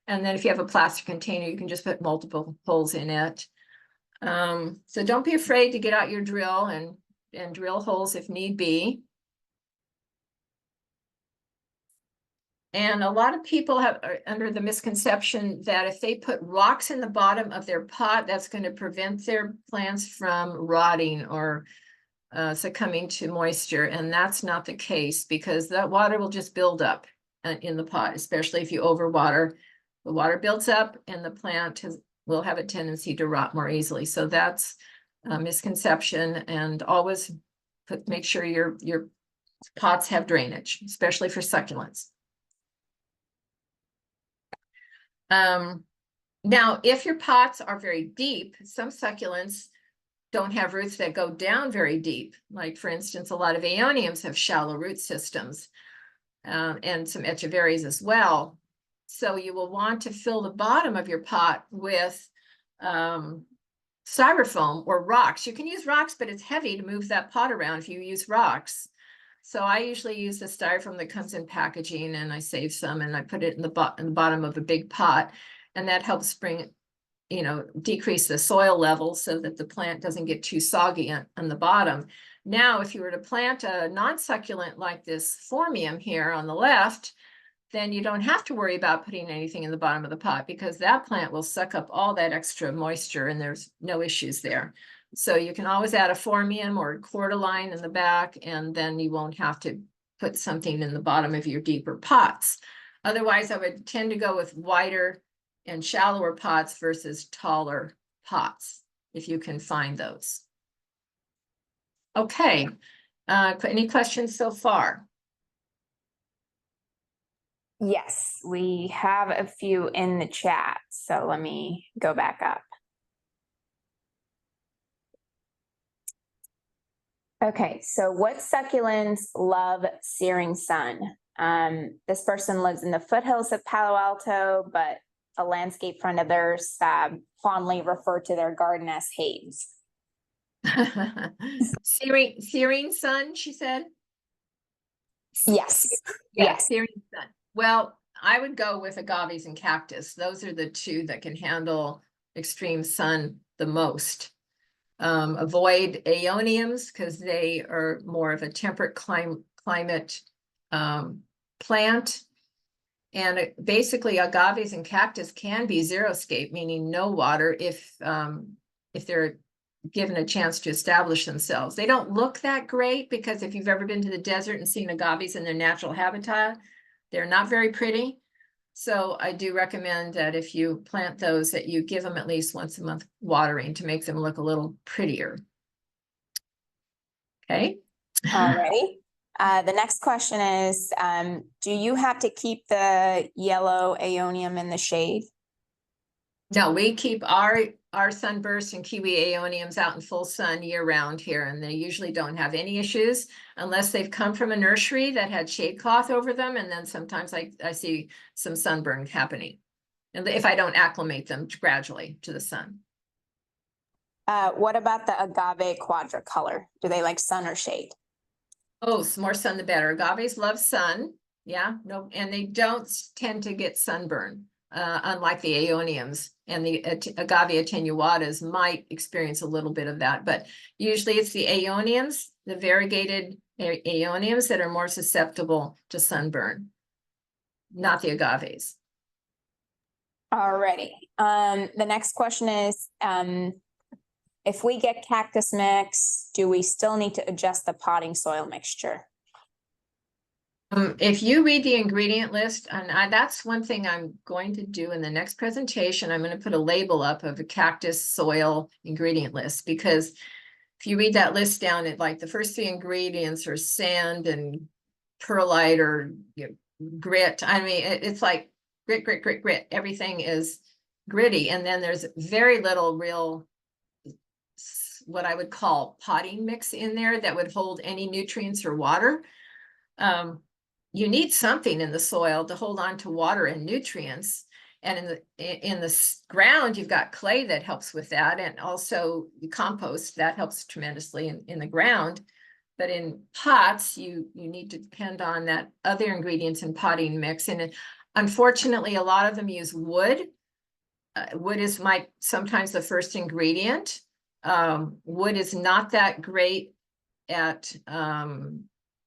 And then if you have a plastic container, you can just put multiple holes in it. So don't be afraid to get out your drill and drill holes if need be. And a lot of people are under the misconception that if they put rocks in the bottom of their pot, that's going to prevent their plants from rotting or succumbing to moisture. And that's not the case, because that water will just build up in the pot, especially if you overwater. The water builds up and the plant will have a tendency to rot more easily. So that's a misconception, and always make sure your pots have drainage, especially for succulents. Now, if your pots are very deep, some succulents don't have roots that go down very deep. Like, for instance, a lot of aeoniums have shallow root systems, and some echeverias as well. So you will want to fill the bottom of your pot with styrofoam or rocks. You can use rocks, but it's heavy to move that pot around if you use rocks. So I usually use the styrofoam that comes in packaging, and I save some and I put it in the bottom of a big pot, and that helps decrease the soil level so that the plant doesn't get too soggy on the bottom. Now, if you were to plant a non-succulent like this phormium here on the left, then you don't have to worry about putting anything in the bottom of the pot, because that plant will suck up all that extra moisture and there's no issues there. So you can always add a phormium or a cordyline in the back, and then you won't have to put something in the bottom of your deeper pots. Otherwise, I would tend to go with wider and shallower pots versus taller pots, if you can find those. Okay, any questions so far? Yes, we have a few in the chat, so let me go back up. Okay, so what succulents love searing sun? This person lives in the foothills of Palo Alto, but a landscape friend of theirs fondly referred to their garden as haze. Searing sun, she said? Yes. Yes. Searing sun. Well, I would go with agaves and cactus. Those are the two that can handle extreme sun the most. Avoid aeoniums because they are more of a temperate climate plant. And basically agaves and cactus can be xeriscape, meaning no water, if they're given a chance to establish themselves. They don't look that great, because if you've ever been to the desert and seen agaves in their natural habitat, they're not very pretty. So I do recommend that if you plant those, that you give them at least once a month watering to make them look a little prettier. Okay. All righty. The next question is, do you have to keep the yellow aeonium in the shade? No, we keep our sunburst and kiwi aeoniums out in full sun year round here, and they usually don't have any issues unless they've come from a nursery that had shade cloth over them, and then sometimes I see some sunburn happening. And if I don't acclimate them gradually to the sun. What about the agave quadricolor? Do they like sun or shade? Oh, more sun the better. Agaves love sun. Yeah, no, and they don't tend to get sunburn, unlike the aeoniums, and the agave attenuatas might experience a little bit of that, but usually it's the aeoniums, the variegated aeoniums that are more susceptible to sunburn, not the agaves. Alrighty. The next question is, if we get cactus mix, do we still need to adjust the potting soil mixture? If you read the ingredient list, and that's one thing I'm going to do in the next presentation, I'm going to put a label up of a cactus soil ingredient list, because if you read that list down, it like the first 3 ingredients are sand and perlite or grit. I mean, it's like grit, grit, grit, grit. Everything is gritty. And then there's very little real, what I would call potting mix in there that would hold any nutrients or water. You need something in the soil to hold on to water and nutrients. And in the ground, you've got clay that helps with that, and also the compost that helps tremendously in the ground. But in pots, you need to depend on that other ingredients in potting mix. And unfortunately, a lot of them use wood. Wood is sometimes the first ingredient. Wood is not that great at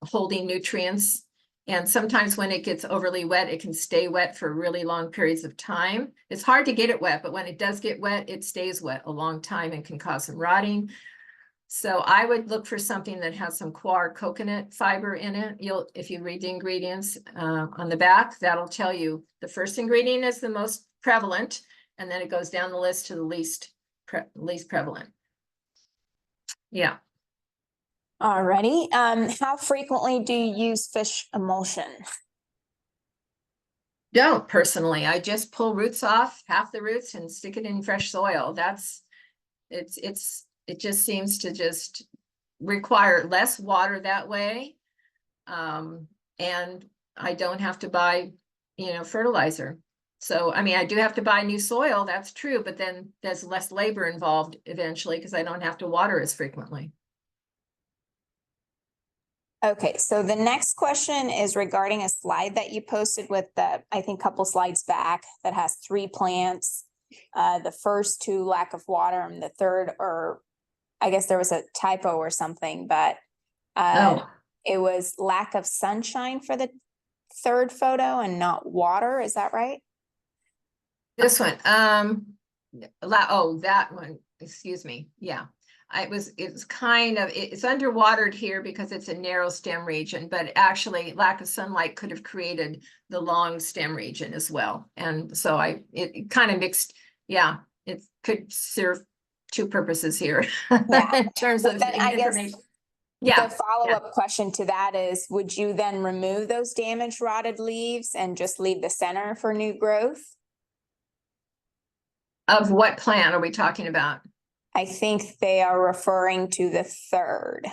holding nutrients. And sometimes when it gets overly wet, it can stay wet for really long periods of time. It's hard to get it wet, but when it does get wet, it stays wet a long time and can cause some rotting. So I would look for something that has some coir coconut fiber in it. If you read the ingredients on the back, that'll tell you the first ingredient is the most prevalent, and then it goes down the list to the least prevalent. Yeah. Alrighty. How frequently do you use fish emulsion? Don't personally. I just pull roots off, half the roots, and stick it in fresh soil. It just seems to just require less water that way. And I don't have to buy, fertilizer. So, I mean, I do have to buy new soil, that's true, but then there's less labor involved eventually because I don't have to water as frequently. Okay, so the next question is regarding a slide that you posted with I think, couple slides back that has 3 plants. The first 2 lack of water, and the third, or I guess there was a typo or something, but it was lack of sunshine for the third photo and not water. Is that right? This one, that one, excuse me. Yeah. It's underwatered here because it's a narrow stem region, but actually lack of sunlight could have created the long stem region as well. And so it kind of mixed. Yeah, it could serve 2 purposes here. Yeah. In terms of information. Yeah. The follow-up question to that is, would you then remove those damaged rotted leaves and just leave the center for new growth? Of what plant are we talking about? I think they are referring to the third.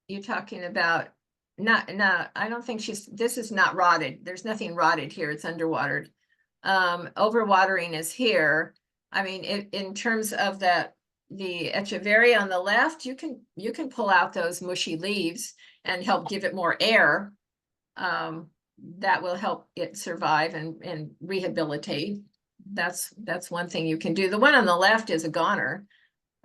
You're talking about no, I don't think this is not rotted. There's nothing rotted here. It's underwatered. Overwatering is here. I mean, in terms of the echeveria on the left, you can pull out those mushy leaves and help give it more air. That will help it survive and rehabilitate. That's one thing you can do. The one on the left is a goner.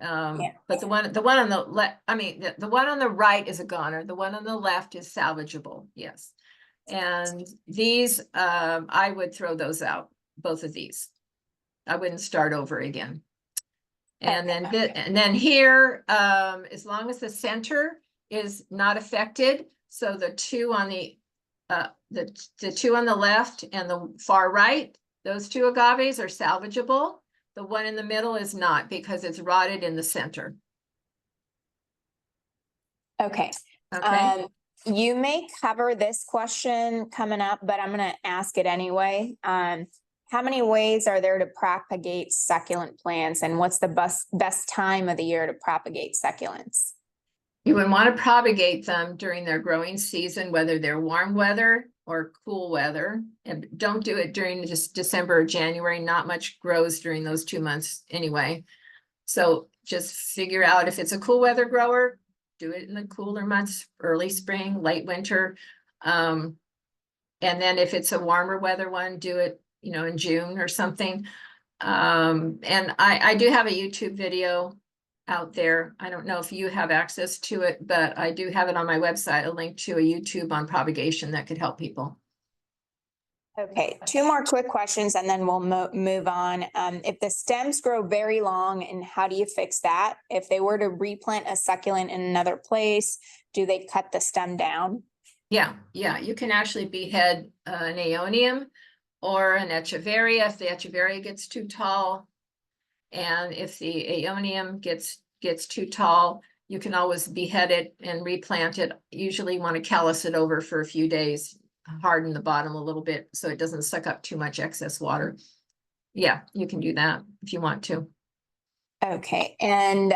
But the one on the left, I mean, the one on the right is a goner. The one on the left is salvageable. Yes. And these, I would throw those out, both of these. I wouldn't start over again. And then here, as long as the center is not affected, so the 2 on the 2 on the left and the far right, those 2 agaves are salvageable. The one in the middle is not, because it's rotted in the center. Okay. You may cover this question coming up, but I'm going to ask it anyway. How How many ways are there to propagate succulent plants, and what's the best time of the year to propagate succulents? You would want to propagate them during their growing season, whether they're warm weather or cool weather. And don't do it during just December or January. Not much grows during those 2 months anyway. So just figure out if it's a cool weather grower, do it in the cooler months, early spring, late winter. And then if it's a warmer weather one, do it, you know, in June or something. And I do have a YouTube video out there. I don't know if you have access to it, but I do have it on my website, a link to a YouTube on propagation that could help people. Okay, two more quick questions and then we'll move on. If the stems grow very long, and how do you fix that? If they were to replant a succulent in another place, do they cut the stem down? Yeah, you can actually behead an aeonium or an echeveria if the echeveria gets too tall. And if the aeonium gets too tall, you can always behead it and replant it. Usually want to callus it over for a few days, harden the bottom a little bit so it doesn't suck up too much excess water. Yeah, you can do that if you want to. Okay, and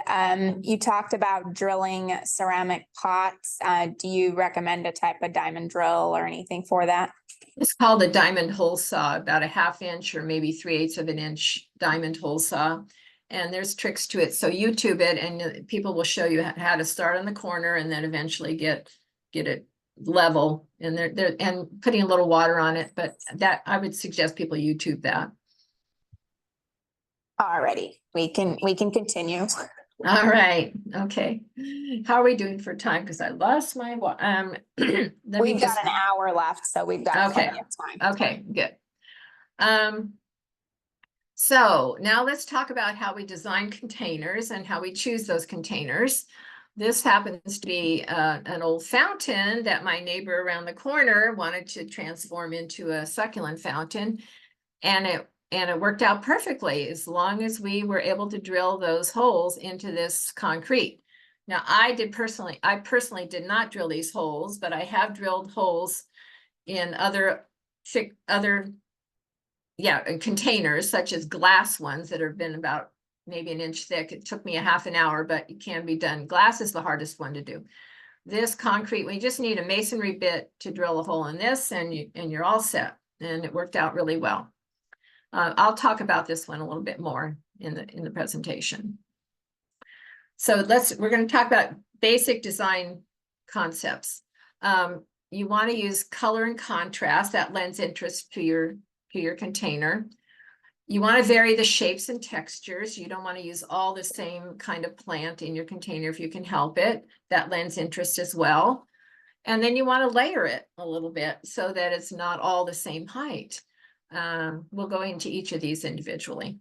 you talked about drilling ceramic pots. Do you recommend a type of diamond drill or anything for that? It's called a diamond hole saw, about a 1/2 inch or maybe 3/8 of an inch diamond hole saw. And there's tricks to it. So YouTube it and people will show you how to start on the corner and then eventually get it level, and they're and putting a little water on it. But that I would suggest people YouTube that. Alrighty, we can continue. All right. Okay. How are we doing for time? Because I lost my We've got an hour left, so we've got plenty of time. Okay, good. So now let's talk about how we design containers and how we choose those containers. This happens to be an old fountain that my neighbor around the corner wanted to transform into a succulent fountain. And it worked out perfectly as long as we were able to drill those holes into this concrete. Now, I personally did not drill these holes, but I have drilled holes in other containers, such as glass ones that have been about maybe an inch thick. It took me a 1/2 hour, but it can be done. Glass is the hardest one to do. This concrete, we just need a masonry bit to drill a hole in this, and you're all set. And it worked out really well. I'll talk about this one a little bit more in the presentation. So we're going to talk about basic design concepts. You want to use color and contrast that lends interest to your container. You want to vary the shapes and textures. You don't want to use all the same kind of plant in your container if you can help it. That lends interest as well. And then you want to layer it a little bit so that it's not all the same height. We'll go into each of these individually.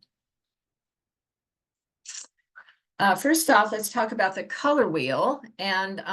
First off, let's talk about the color wheel. And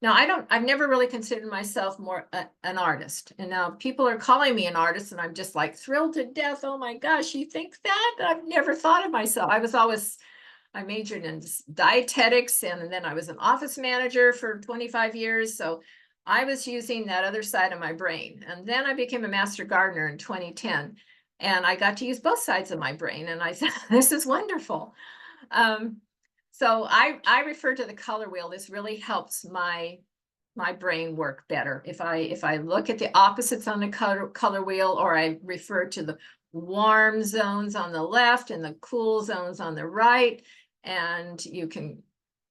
now I've never really considered myself more an artist. And now people are calling me an artist and I'm just like thrilled to death. Oh my gosh, you think that? I've never thought of myself. I majored in dietetics and then I was an office manager for 25 years. So I was using that other side of my brain. And then I became a master gardener in 2010. And I got to use both sides of my brain. And I said, this is wonderful. So I refer to the color wheel. This really helps my brain work better. If I look at the opposites on the color wheel, or I refer to the warm zones on the left and the cool zones on the right, and you can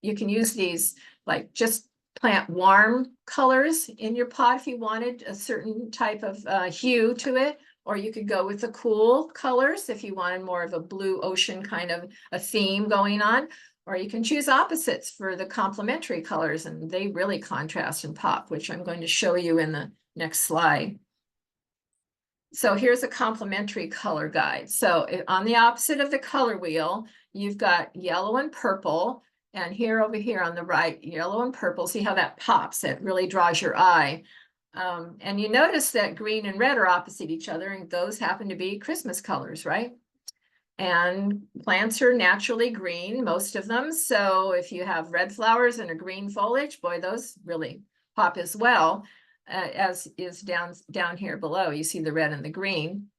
use these, like just plant warm colors in your pot if you wanted a certain type of hue to it, or you could go with the cool colors if you wanted more of a blue ocean kind of a theme going on, or you can choose opposites for the complementary colors, and they really contrast and pop, which I'm going to show you in the next slide. So here's a complementary color guide. So on the opposite of the color wheel, you've got yellow and purple, and over here on the right, yellow and purple. See how that pops? It really draws your eye. And you notice that green and red are opposite each other, and those happen to be Christmas colors, right? And plants are naturally green, most of them. So if you have red flowers and a green foliage, boy, those really pop as well, as is down here below. You see the red and the green.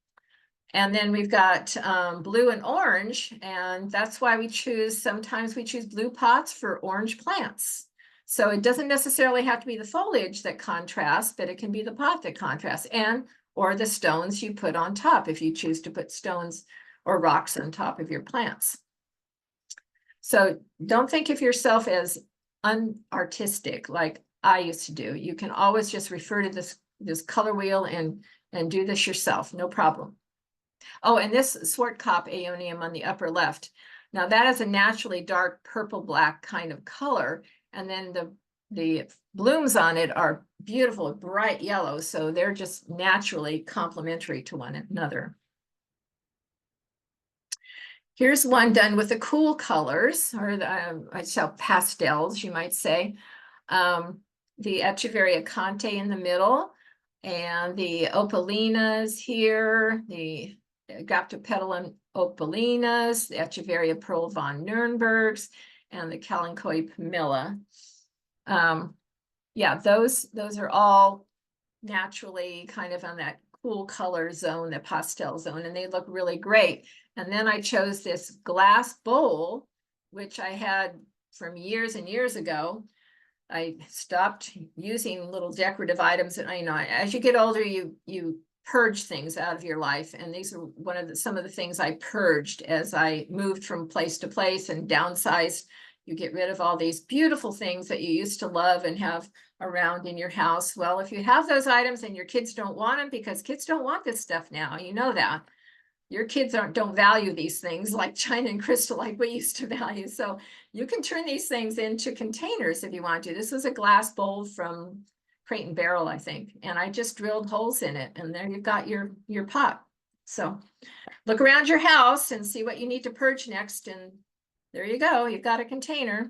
And then we've got blue and orange, and that's why sometimes we choose blue pots for orange plants. So it doesn't necessarily have to be the foliage that contrasts, but it can be the pot that contrasts, or the stones you put on top if you choose to put stones or rocks on top of your plants. So don't think of yourself as unartistic like I used to do. You can always just refer to this color wheel and do this yourself, no problem. Oh, and this Swartkop aeonium on the upper left. Now that is a naturally dark purple black kind of color. And then the blooms on it are beautiful, bright yellow. So they're just naturally complementary to one another. Here's one done with the cool colors, or I shall pastels, you might say. The Echeveria Conte in the middle, and the Opalinas here, the Agraptopetalum opalinas, the Echeveria Pearl von Nürnbergs, and the Kalanchoe Pamela. Yeah, those are all naturally kind of on that cool color zone, the pastel zone, and they look really great. And then I chose this glass bowl, which I had from years and years ago. I stopped using little decorative items, and as you get older, you purge things out of your life, and these are some of the things I purged as I moved from place to place and downsized. You get rid of all these beautiful things that you used to love and have around in your house. Well, if you have those items and your kids don't want them, because kids don't want this stuff now, you know that. Your kids don't value these things like china and crystal like we used to value. So you can turn these things into containers if you want to. This was a glass bowl from Crate and Barrel, I think. And I just drilled holes in it, and there you've got your pot. So look around your house and see what you need to purge next. And there you go, you've got a container.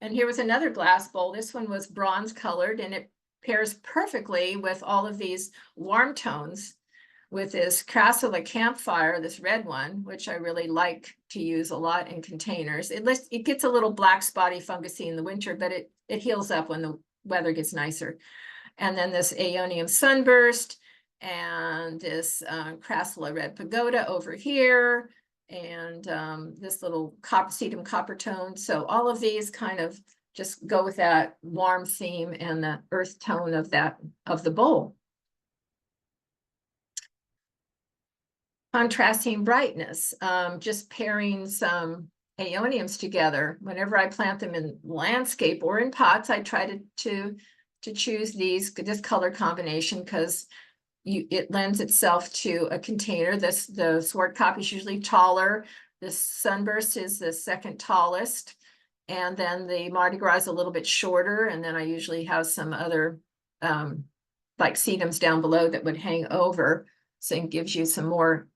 And here was another glass bowl. This one was bronze colored, and it pairs perfectly with all of these warm tones, with this Crassula Campfire, this red one, which I really like to use a lot in containers. It gets a little black spotty fungusy in the winter, but it heals up when the weather gets nicer. And then this Aeonium Sunburst, and this Crassula Red Pagoda over here, and this little sedum copper tone. So all of these kind of just go with that warm theme and the earth tone of the bowl. Contrasting brightness, just pairing some aeoniums together. Whenever I plant them in landscape or in pots, I try to choose this color combination because it lends itself to a container. The Swartkop is usually taller. The Sunburst is the second tallest, and then the Mardi Gras is a little bit shorter. And then I usually have some other like sedums down below that would hang over, so it gives you some more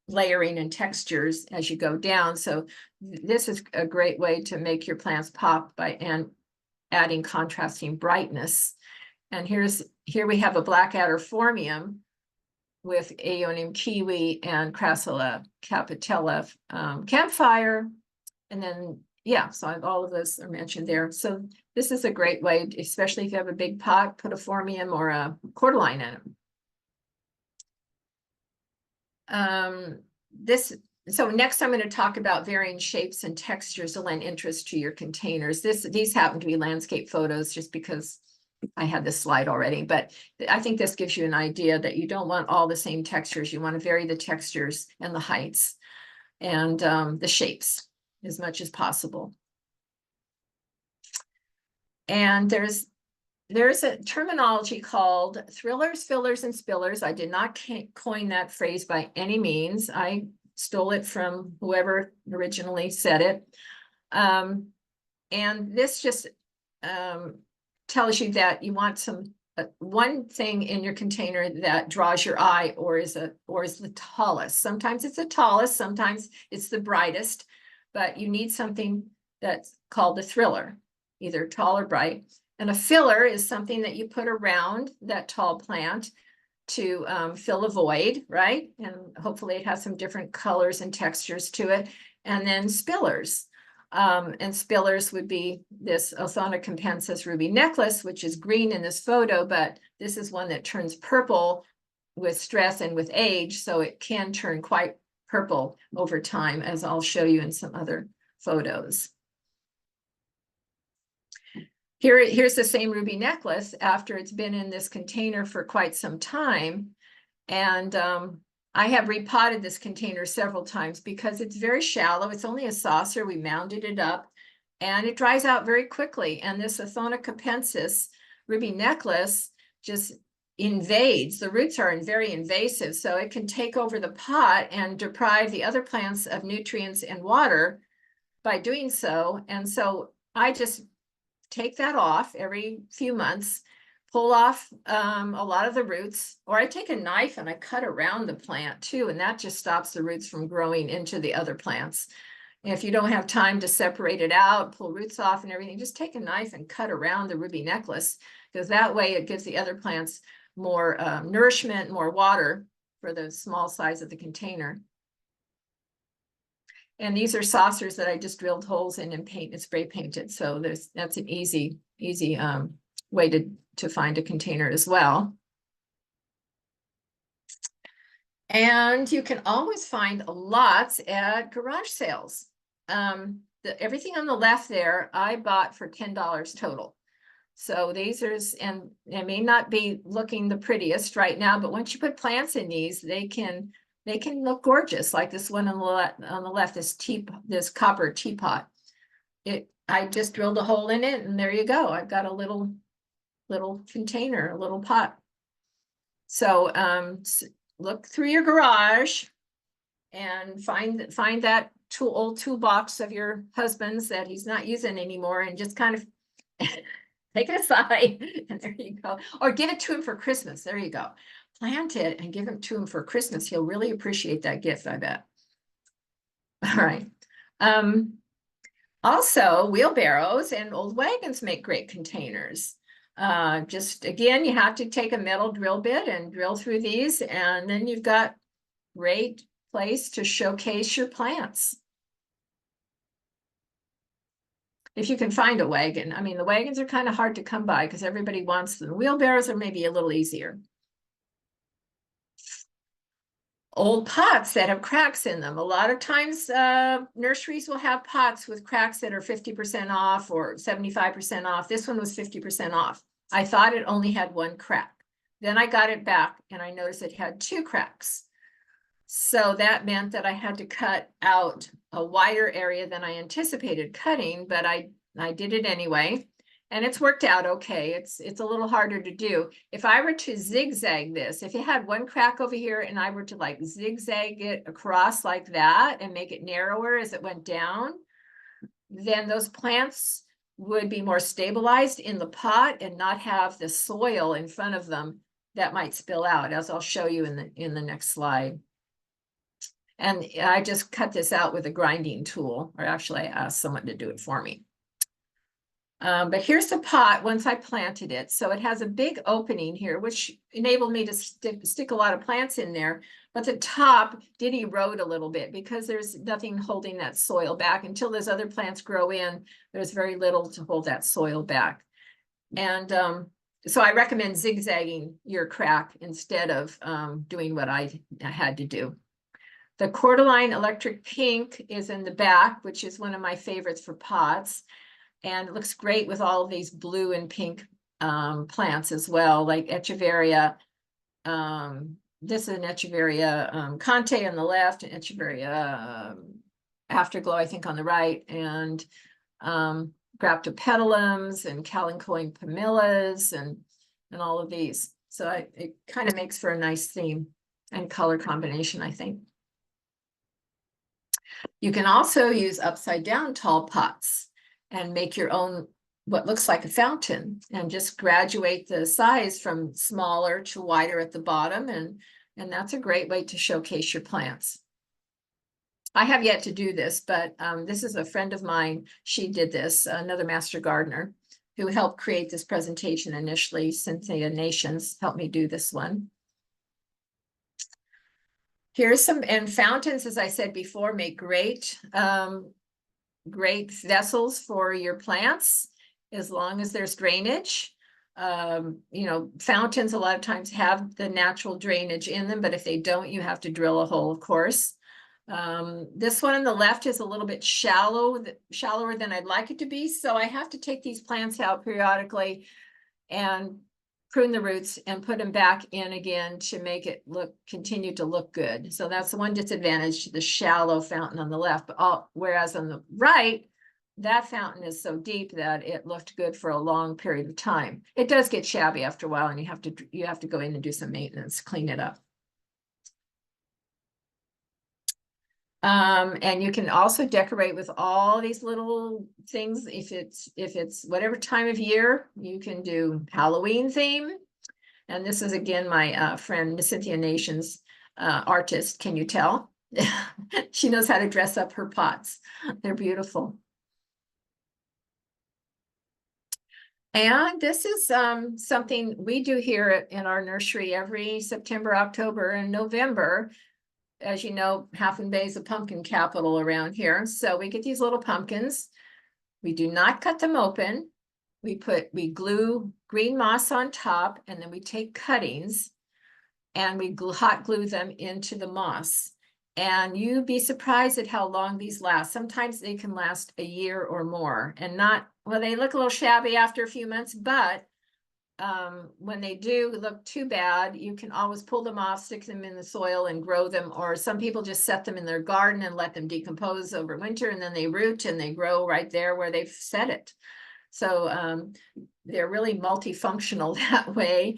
layering and textures as you go down. So this is a great way to make your plants pop by adding contrasting brightness. And here we have a Blackadder Formium with Aeonium Kiwi and Crassula Capitella Campfire. And then, yeah, so all of those are mentioned there. So this is a great way, especially if you have a big pot, put a Formium or a cordyline in it. So next I'm going to talk about varying shapes and textures to lend interest to your containers. These happen to be landscape photos just because I had this slide already, but I think this gives you an idea that you don't want all the same textures. You want to vary the textures and the heights and the shapes as much as possible. And there's a terminology called thrillers, fillers, and spillers. I did not coin that phrase by any means. I stole it from whoever originally said it. And this just tells you that you want one thing in your container that draws your eye or is the tallest. Sometimes it's the tallest, sometimes it's the brightest, but you need something that's called a thriller, either tall or bright. And a filler is something that you put around that tall plant to fill a void, right? And hopefully it has some different colors and textures to it. And then spillers. And spillers would be this Othona compensis ruby necklace, which is green in this photo, but this is one that turns purple with stress and with age, so it can turn quite purple over time, as I'll show you in some other photos. Here's the same ruby necklace after it's been in this container for quite some time. And I have repotted this container several times because it's very shallow. It's only a saucer. We mounded it up and it dries out very quickly. And this Athona capensis ruby necklace just invades. The roots are very invasive, so it can take over the pot and deprive the other plants of nutrients and water by doing so. And so I just take that off every few months, pull off a lot of the roots, or I take a knife and I cut around the plant too, and that just stops the roots from growing into the other plants. And if you don't have time to separate it out, pull roots off and everything, just take a knife and cut around the ruby necklace, because that way it gives the other plants more nourishment, more water for the small size of the container. And these are saucers that I just drilled holes in and paint and spray painted. So that's an easy way to find a container as well. And you can always find lots at garage sales. Everything on the left there, I bought for $10 total. So these are, and they may not be looking the prettiest right now, but once you put plants in these, they can look gorgeous, like this one on the left, this copper teapot. I just drilled a hole in it, and there you go. I've got a little container, a little pot. So look through your garage and find that old toolbox of your husband's that he's not using anymore, and just kind of take it aside, and there you go. Or give it to him for Christmas. There you go. Plant it and give it to him for Christmas. He'll really appreciate that gift, I bet. All right. Also, wheelbarrows and old wagons make great containers. Just again, you have to take a metal drill bit and drill through these, and then you've got great place to showcase your plants. If you can find a wagon. I mean, the wagons are kind of hard to come by because everybody wants them. Wheelbarrows are maybe a little easier. Old pots that have cracks in them. A lot of times nurseries will have pots with cracks that are 50% off or 75% off. This one was 50% off. I thought it only had one crack. Then I got it back and I noticed it had 2 cracks. So that meant that I had to cut out a wider area than I anticipated cutting, but I did it anyway. And it's worked out okay. It's a little harder to do. If I were to zigzag this, if it had one crack over here and I were to like zigzag it across like that and make it narrower as it went down, then those plants would be more stabilized in the pot and not have the soil in front of them that might spill out, as I'll show you in the next slide. And I just cut this out with a grinding tool, or actually I asked someone to do it for me. But here's the pot once I planted it. So it has a big opening here, which enabled me to stick a lot of plants in there. But the top did erode a little bit because there's nothing holding that soil back. Until those other plants grow in, there's very little to hold that soil back. And so I recommend zigzagging your crack instead of doing what I had to do. The Cordyline Electric Pink is in the back, which is one of my favorites for pots. And it looks great with all of these blue and pink plants as well, like Echeveria. This is an Echeveria Conte on the left, and Echeveria Afterglow, I think, on the right, and Graptopetalums and Kalanchoe Pamillas and all of these. So it kind of makes for a nice theme and color combination, I think. You can also use upside down tall pots and make your own, what looks like a fountain, and just graduate the size from smaller to wider at the bottom. And that's a great way to showcase your plants. I have yet to do this, but this is a friend of mine. She did this, another master gardener who helped create this presentation initially. Cynthia Nations helped me do this one. Here's some, and fountains, as I said before, make great vessels for your plants as long as there's drainage. You know, fountains a lot of times have the natural drainage in them, but if they don't, you have to drill a hole, of course. This one on the left is a little bit shallower than I'd like it to be. So I have to take these plants out periodically and prune the roots and put them back in again to make it continue to look good. So that's the one disadvantage to the shallow fountain on the left. But whereas on the right, that fountain is so deep that it looked good for a long period of time. It does get shabby after a while, and you have to go in and do some maintenance, clean it up. And you can also decorate with all these little things. If it's whatever time of year, you can do Halloween theme. And this is again my friend Cynthia Nation's artist. Can you tell? She knows how to dress up her pots. They're beautiful. And this is something we do here in our nursery every September, October, and November. As you know, Half Moon Bay is a pumpkin capital around here. So we get these little pumpkins. We do not cut them open. We glue green moss on top, and then we take cuttings and we hot glue them into the moss. And you'd be surprised at how long these last. Sometimes they can last a year or more, and well, they look a little shabby after a few months, but when they do look too bad, you can always pull them off, stick them in the soil and grow them. Or some people just set them in their garden and let them decompose over winter, and then they root and they grow right there where they've set it. So they're really multifunctional that way,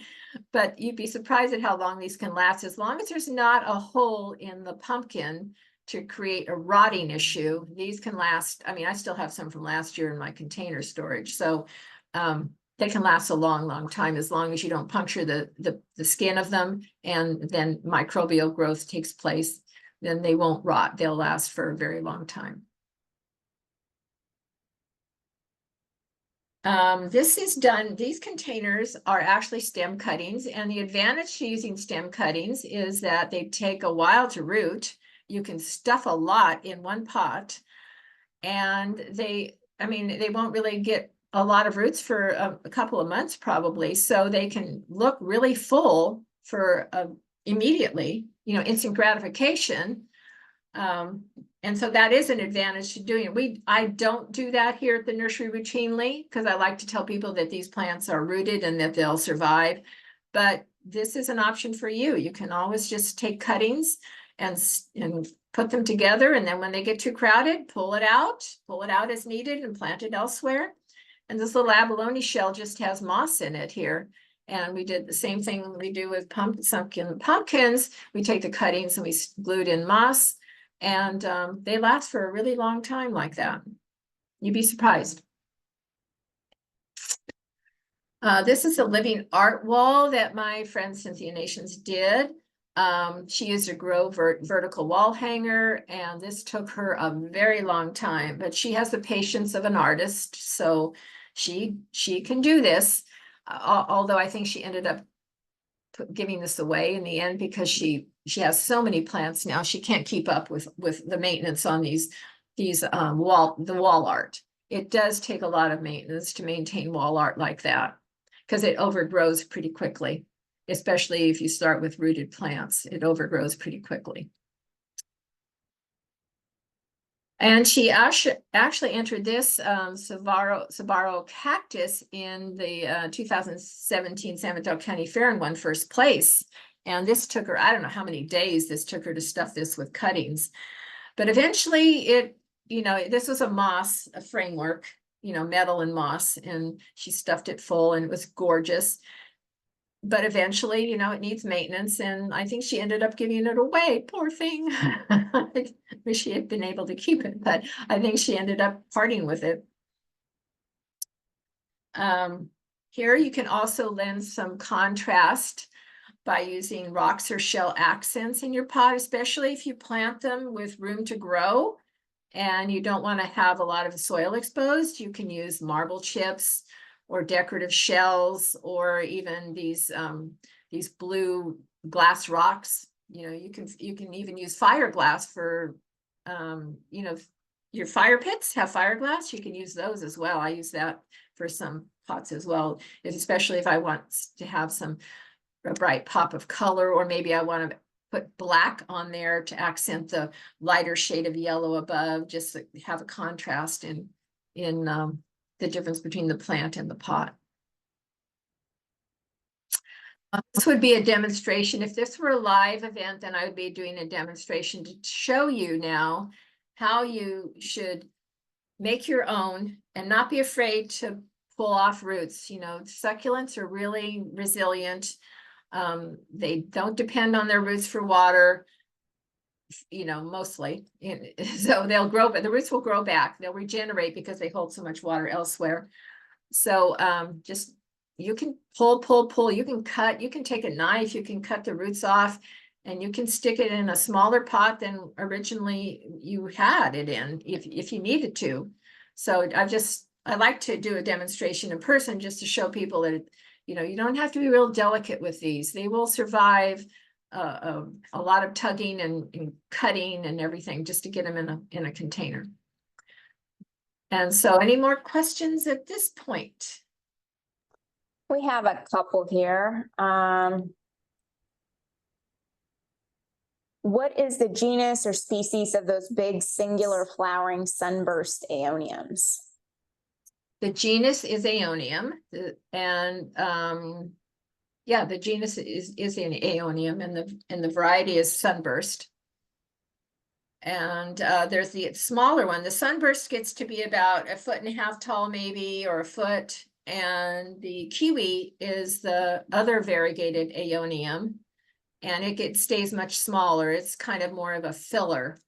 but you'd be surprised at how long these can last, as long as there's not a hole in the pumpkin to create a rotting issue. These can last. I mean, I still have some from last year in my container storage. So they can last a long, long time, as long as you don't puncture the skin of them, and then microbial growth takes place. Then they won't rot. They'll last for a very long time. This is done. These containers are actually stem cuttings, and the advantage to using stem cuttings is that they take a while to root. You can stuff a lot in one pot, and they won't really get a lot of roots for a couple of months probably, so they can look really full for immediately, instant gratification. And so that is an advantage to doing it. I don't do that here at the nursery routinely, because I like to tell people that these plants are rooted and that they'll survive. But this is an option for you. You can always just take cuttings and put them together, and then when they get too crowded, pull it out as needed and plant it elsewhere. And this little abalone shell just has moss in it here. And we did the same thing we do with pumpkins. We take the cuttings and we glued in moss, and they last for a really long time like that. You'd be surprised. This is a living art wall that my friend Cynthia Nations did. She used a Grow vertical wall hanger, and this took her a very long time, but she has the patience of an artist, so she can do this. Although I think she ended up giving this away in the end, because she has so many plants now, she can't keep up with the maintenance on the wall art. It does take a lot of maintenance to maintain wall art like that, because it overgrows pretty quickly, especially if you start with rooted plants. It overgrows pretty quickly. And she actually entered this Sabaro cactus in the 2017 San Mateo County Fair and won first place. And this took her, I don't know how many days this took her to stuff this with cuttings. But eventually this was a framework, metal and moss, and she stuffed it full, and it was gorgeous. But eventually, it needs maintenance, and I think she ended up giving it away. Poor thing. I wish she had been able to keep it, but I think she ended up parting with it. Here you can also lend some contrast by using rocks or shell accents in your pot, especially if you plant them with room to grow and you don't want to have a lot of soil exposed. You can use marble chips or decorative shells, or even these blue glass rocks. You can even use fiberglass for, your fire pits have fiberglass. You can use those as well. I use that for some pots as well, especially if I want to have a bright pop of color, or maybe I want to put black on there to accent the lighter shade of yellow above, just to have a contrast in the difference between the plant and the pot. This would be a demonstration. If this were a live event, then I would be doing a demonstration to show you now how you should make your own and not be afraid to pull off roots. You know, succulents are really resilient. They don't depend on their roots for water, you know, mostly. So they'll grow, but the roots will grow back. They'll regenerate because they hold so much water elsewhere. So just, you can pull, you can cut, you can take a knife, you can cut the roots off, and you can stick it in a smaller pot than originally you had it in, if you needed to. So I like to do a demonstration in person just to show people that, you know, you don't have to be real delicate with these. They will survive a lot of tugging and cutting and everything just to get them in a container. And so any more questions at this point? We have a couple here. What is the genus or species of those big singular flowering sunburst aeoniums? The genus is Aeonium, and yeah, the genus is an Aeonium, and the variety is Sunburst. And there's the smaller one. The Sunburst gets to be about 1.5 feet tall, maybe, or a foot. And the Kiwi is the other variegated Aeonium, and it stays much smaller. It's kind of more of a filler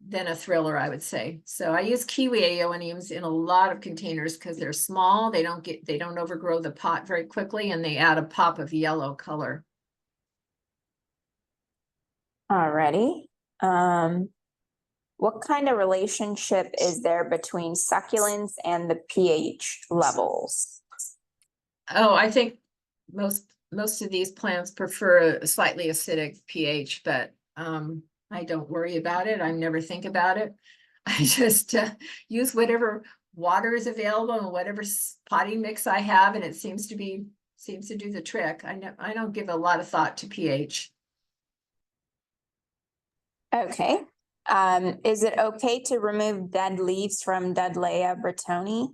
than a thriller, I would say. So I use Kiwi Aeoniums in a lot of containers because they're small. They don't overgrow the pot very quickly, and they add a pop of yellow color. Alrighty. What kind of relationship is there between succulents and the pH levels? Oh, I think most of these plants prefer a slightly acidic pH, but I don't worry about it. I never think about it. I just use whatever water is available and whatever potting mix I have, and it seems to do the trick. I don't give a lot of thought to pH. Okay. Is it okay to remove dead leaves from Dudleya bretoni?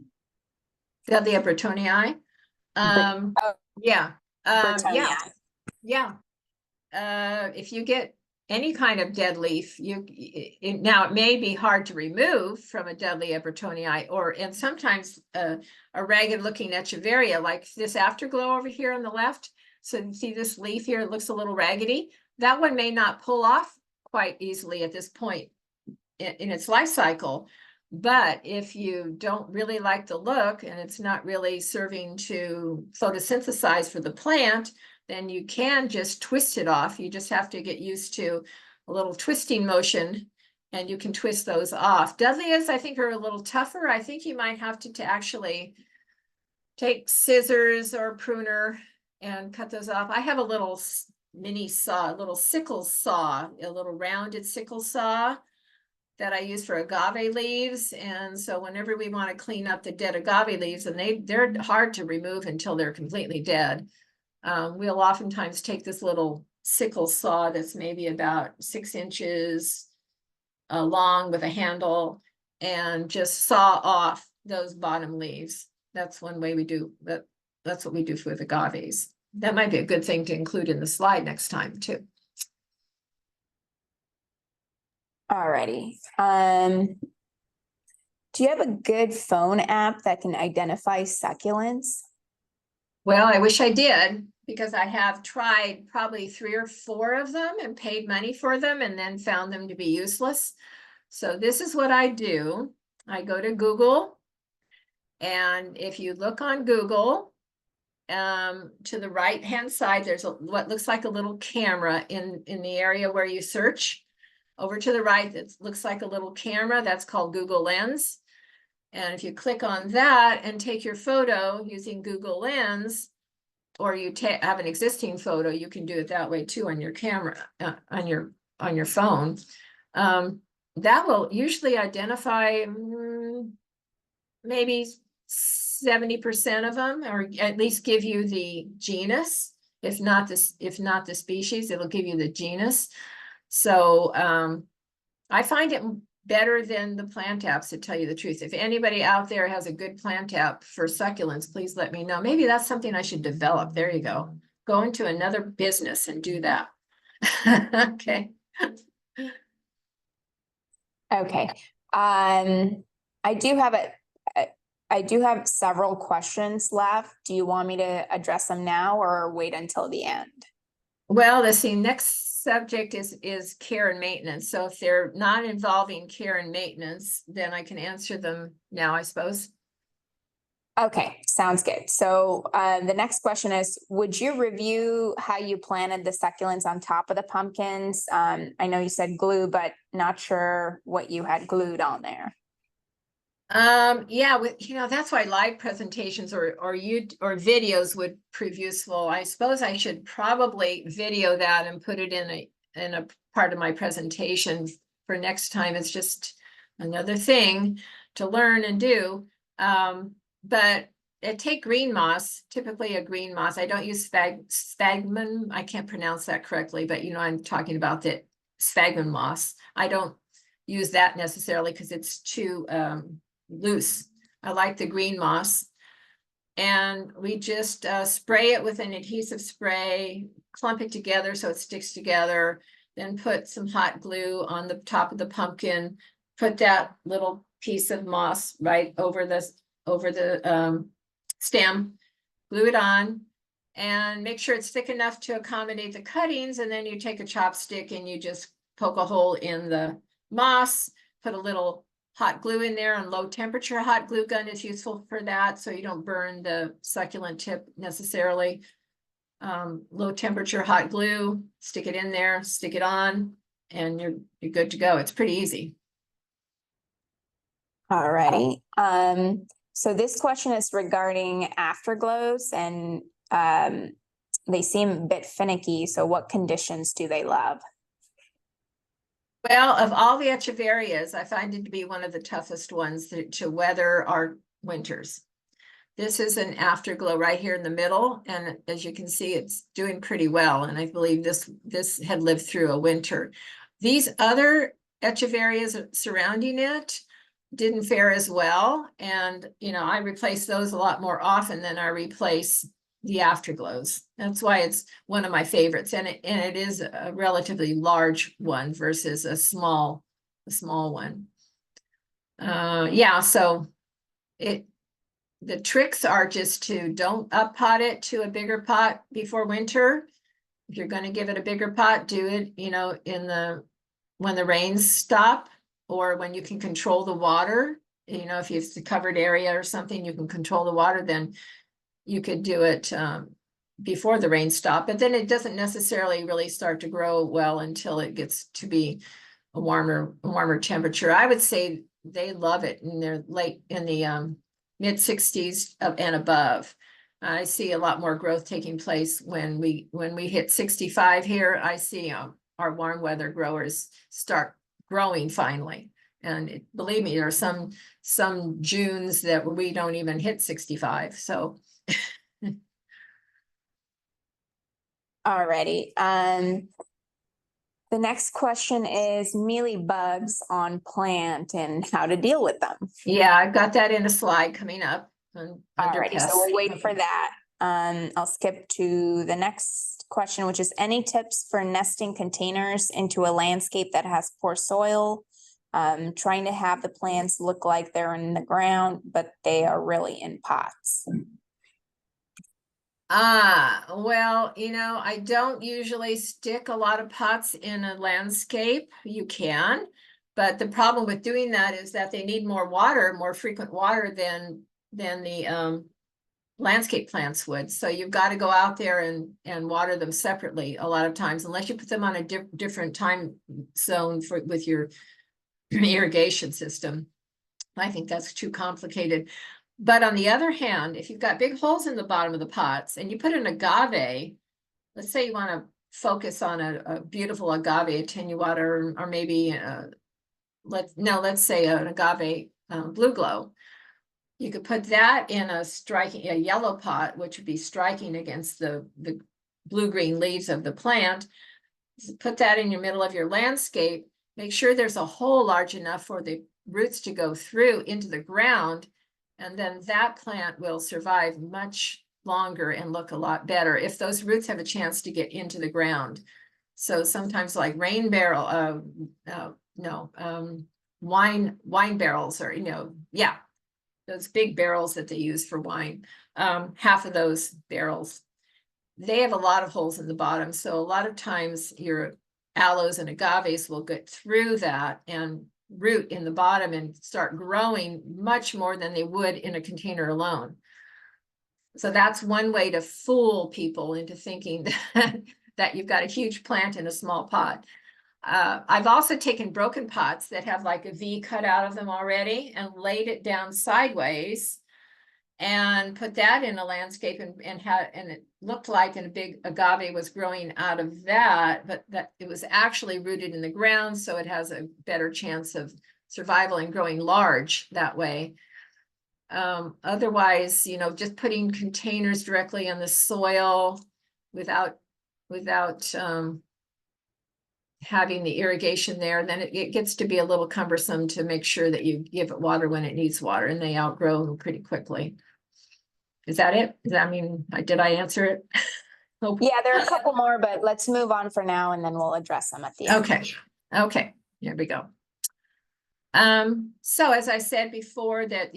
Dudleya bretonii? Yeah. Bretonii. Yeah. If you get any kind of dead leaf, now it may be hard to remove from a Dudleya bretonii, and sometimes a ragged looking echeveria, like this afterglow over here on the left. So you see this leaf here, it looks a little raggedy. That one may not pull off quite easily at this point in its life cycle. But if you don't really like the look and it's not really serving to photosynthesize for the plant, then you can just twist it off. You just have to get used to a little twisting motion, and you can twist those off. Dudleyas, I think, are a little tougher. I think you might have to actually take scissors or a pruner and cut those off. I have a little mini saw, a little sickle saw, a little rounded sickle saw that I use for agave leaves. And so whenever we want to clean up the dead agave leaves, and they're hard to remove until they're completely dead, we'll oftentimes take this little sickle saw that's maybe about 6 inches long with a handle and just saw off those bottom leaves. That's one way we do that. That's what we do with agaves. That might be a good thing to include in the slide next time too. Alrighty. Do you have a good phone app that can identify succulents? Well, I wish I did, because I have tried probably 3 or 4 of them and paid money for them and then found them to be useless. So this is what I do. I go to Google, and if you look on Google, to the right hand side, there's what looks like a little camera in the area where you search. Over to the right, it looks like a little camera. That's called Google Lens. And if you click on that and take your photo using Google Lens, or you have an existing photo, you can do it that way too on your camera, on your phone. That will usually identify maybe 70% of them, or at least give you the genus. If not the species, it'll give you the genus. So I find it better than the plant apps, to tell you the truth. If anybody out there has a good plant app for succulents, please let me know. Maybe that's something I should develop. There you go. Go into another business and do that. Okay. Okay. I do have I do have several questions left. Do you want me to address them now or wait until the end? Well, let's see, next subject is care and maintenance. So if they're not involving care and maintenance, then I can answer them now, I suppose. Okay, sounds good. So the next question is, would you review how you planted the succulents on top of the pumpkins? I know you said glue, but not sure what you had glued on there. Yeah, that's why live presentations or videos would prove useful. I suppose I should probably video that and put it in a part of my presentation for next time. It's just another thing to learn and do. But take green moss, typically a green moss. I don't use sphagnum. I can't pronounce that correctly, but I'm talking about the sphagnum moss. I don't use that necessarily because it's too loose. I like the green moss. And we just spray it with an adhesive spray, clump it together so it sticks together, then put some hot glue on the top of the pumpkin, put that little piece of moss right over the stem, glue it on, and make sure it's thick enough to accommodate the cuttings. And then you take a chopstick and you just poke a hole in the moss, put a little hot glue in there, and low temperature hot glue gun is useful for that, so you don't burn the succulent tip necessarily. Low temperature hot glue, stick it in there, stick it on, and you're good to go. It's pretty easy. All righty. So this question is regarding afterglows, and they seem a bit finicky. So what conditions do they love? Well, of all the echeverias, I find it to be one of the toughest ones to weather our winters. This is an afterglow right here in the middle, and as you can see, it's doing pretty well. And I believe this had lived through a winter. These other echeverias surrounding it didn't fare as well, and I replace those a lot more often than I replace the afterglows. That's why it's one of my favorites, and it is a relatively large one versus a small one. Yeah, so the tricks are just to don't up pot it to a bigger pot before winter. If you're going to give it a bigger pot, do it when the rains stop, or when you can control the water. If it's a covered area or something, you can control the water, then you could do it before the rain stop. But then it doesn't necessarily really start to grow well until it gets to be a warmer temperature. I would say they love it in their mid 60s and above. I see a lot more growth taking place when we hit 65 here. I see our warm weather growers start growing finally. And believe me, there are some Junes that we don't even hit 65. So Alrighty. The next question is mealy bugs on plant and how to deal with them. Yeah, I've got that in a slide coming up. Alrighty, so we'll wait for that. I'll skip to the next question, which is any tips for nesting containers into a landscape that has poor soil? Trying to have the plants look like they're in the ground, but they are really in pots. Well, I don't usually stick a lot of pots in a landscape. You can, but the problem with doing that is that they need more frequent water than the landscape plants would. So you've got to go out there and water them separately a lot of times, unless you put them on a different time zone with your irrigation system. I think that's too complicated. But on the other hand, if you've got big holes in the bottom of the pots and you put an agave, let's say you want to focus on a beautiful agave attenuata, or maybe let's say an agave blue glow. You could put that in a yellow pot, which would be striking against the blue-green leaves of the plant. Put that in your middle of your landscape. Make sure there's a hole large enough for the roots to go through into the ground. And then that plant will survive much longer and look a lot better if those roots have a chance to get into the ground. So sometimes like wine barrels, or, yeah, those big barrels that they use for wine. Half of those barrels, they have a lot of holes in the bottom. So a lot of times your aloes and agaves will get through that and root in the bottom and start growing much more than they would in a container alone. So that's one way to fool people into thinking that you've got a huge plant in a small pot. I've also taken broken pots that have like a V cut out of them already and laid it down sideways and put that in a landscape, and it looked like a big agave was growing out of that, but that it was actually rooted in the ground, so it has a better chance of survival and growing large that way. Otherwise, just putting containers directly in the soil without having the irrigation there, then it gets to be a little cumbersome to make sure that you give it water when it needs water, and they outgrow them pretty quickly. Is that it? Did I answer it? Yeah, there are a couple more, but let's move on for now, and then we'll address them at the end. Okay, here we go. So as I said before, that,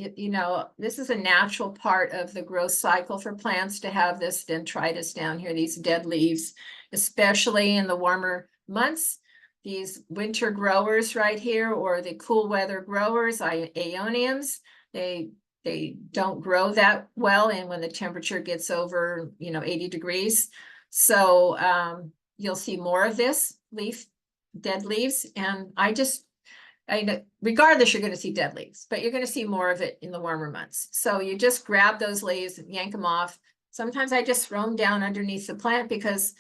this is a natural part of the growth cycle for plants to have this dendritis down here, these dead leaves, especially in the warmer months. These winter growers right here, or the cool weather growers, aeoniums, they don't grow that well, and when the temperature gets over 80 degrees. So you'll see more of this dead leaves, and regardless, you're going to see dead leaves, but you're going to see more of it in the warmer months. So you just grab those leaves and yank them off. Sometimes I just throw them down underneath the plant because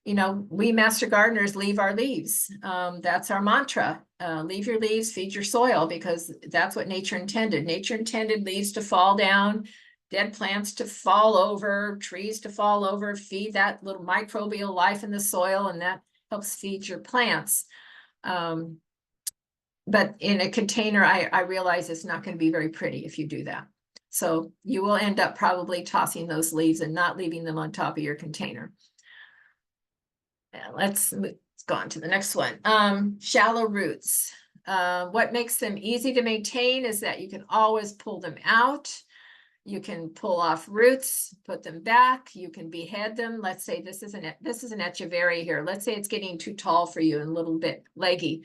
we master gardeners leave our leaves. That's our mantra. Leave your leaves, feed your soil, because that's what nature intended. Nature intended leaves to fall down, dead plants to fall over, trees to fall over, feed that little microbial life in the soil, and that helps feed your plants. But in a container, I realize it's not going to be very pretty if you do that. So you will end up probably tossing those leaves and not leaving them on top of your container. Let's go on to the next one. Shallow roots. What makes them easy to maintain is that you can always pull them out. You can pull off roots, put them back. You can behead them. Let's say this is an echeveria here. Let's say it's getting too tall for you and a little bit leggy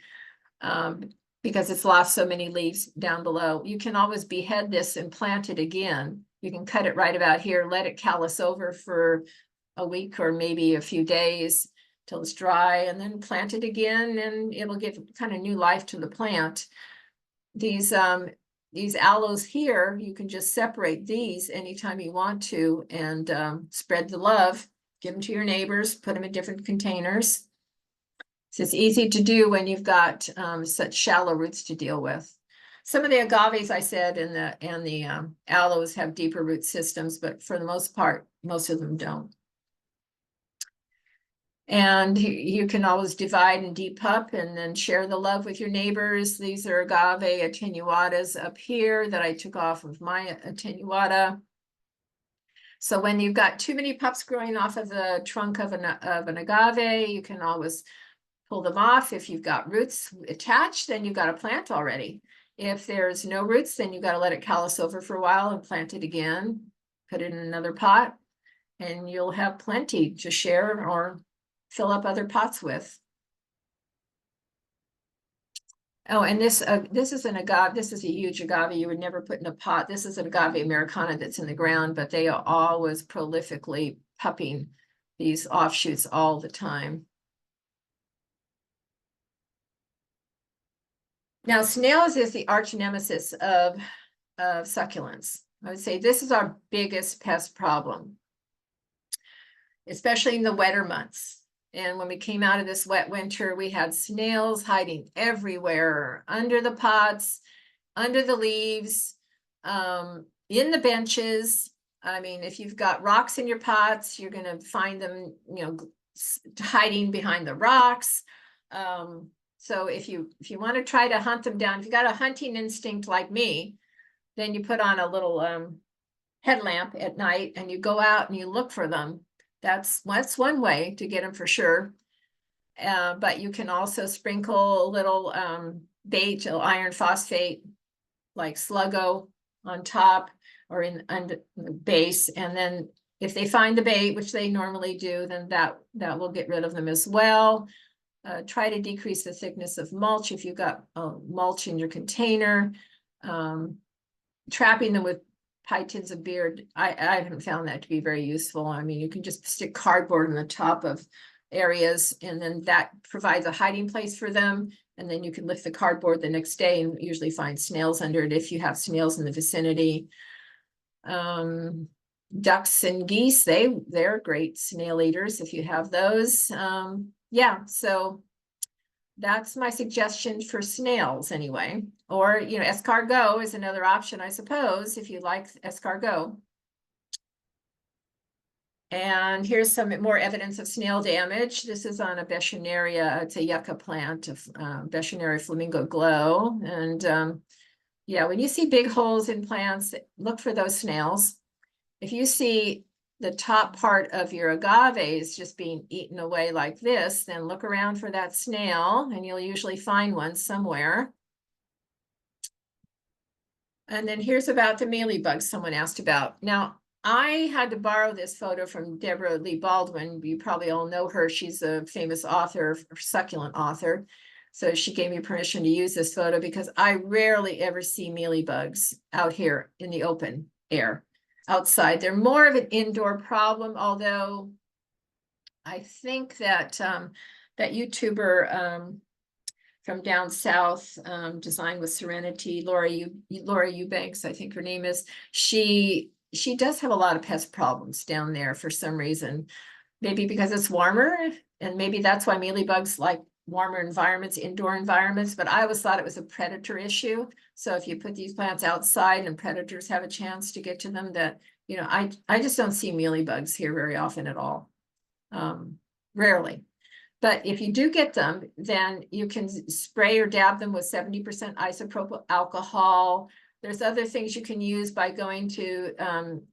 because it's lost so many leaves down below. You can always behead this and plant it again. You can cut it right about here, let it callus over for a week or maybe a few days till it's dry, and then plant it again, and it'll give kind of new life to the plant. These aloes here, you can just separate these anytime you want to, and spread the love, give them to your neighbors, put them in different containers. So it's easy to do when you've got such shallow roots to deal with. Some of the agaves, I said, and the aloes have deeper root systems, but for the most part, most of them don't. And you can always divide and depup and then share the love with your neighbors. These are agave attenuatas up here that I took off of my attenuata. So when you've got too many pups growing off of the trunk of an agave, you can always pull them off. If you've got roots attached, then you've got a plant already. If there's no roots, then you've got to let it callus over for a while and plant it again, put it in another pot, and you'll have plenty to share or fill up other pots with. Oh, and this is an agave. This is a huge agave you would never put in a pot. This is an agave Americana that's in the ground, but they are always prolifically pupping these offshoots all the time. Now, snails is the arch nemesis of succulents. I would say this is our biggest pest problem, especially in the wetter months. And when we came out of this wet winter, we had snails hiding everywhere, under the pots, under the leaves. in the benches. I mean, if you've got rocks in your pots, you're going to find them, hiding behind the rocks. So if you want to try to hunt them down, if you got a hunting instinct like me, then you put on a little headlamp at night and you go out and you look for them. That's one way to get them for sure. But you can also sprinkle a little bait, iron phosphate, like Sluggo on top or in the base. And then if they find the bait, which they normally do, then that will get rid of them as well. Try to decrease the thickness of mulch if you've got mulch in your container. Trapping them with pie tins of beer, I haven't found that to be very useful. I mean, you can just stick cardboard on the top of areas, and then that provides a hiding place for them. And then you can lift the cardboard the next day and usually find snails under it if you have snails in the vicinity. Ducks and geese, they're great snail eaters if you have those. Yeah, so that's my suggestion for snails anyway. Or, escargot is another option, I suppose, if you like escargot. And here's some more evidence of snail damage. This is on a Beschneria, it's a yucca plant, of Beschneria flamingo glow. And yeah, when you see big holes in plants, look for those snails. If you see the top part of your agaves just being eaten away like this, then look around for that snail and you'll usually find one somewhere. And then here's about the mealybugs someone asked about. Now, I had to borrow this photo from Deborah Lee Baldwin. You probably all know her. She's a famous author, succulent author. So she gave me permission to use this photo because I rarely ever see mealybugs out here in the open air outside. They're more of an indoor problem, although I think that that YouTuber from down south, Design with Serenity, Laura Eubanks, I think her name is, she does have a lot of pest problems down there for some reason. Maybe because it's warmer, and maybe that's why mealybugs like warmer environments, indoor environments, but I always thought it was a predator issue. So if you put these plants outside and predators have a chance to get to them, that, I just don't see mealybugs here very often at all. Rarely. But if you do get them, then you can spray or dab them with 70% isopropyl alcohol. There's other things you can use by going to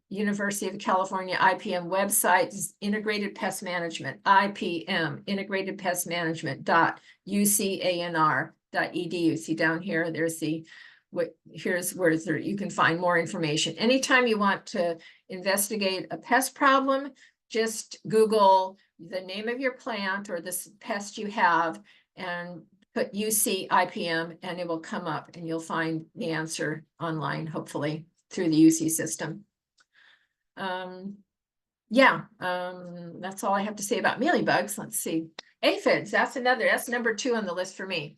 University of California IPM website, Integrated Pest Management, IPM, Integrated Pest Management.ucanr.edu. See down here, there's here's where you can find more information. Anytime you want to investigate a pest problem, just Google the name of your plant or this pest you have and put UC IPM and it will come up and you'll find the answer online, hopefully through the UC system. That's all I have to say about mealybugs. Let's see. Aphids, that's number 2 on the list for me.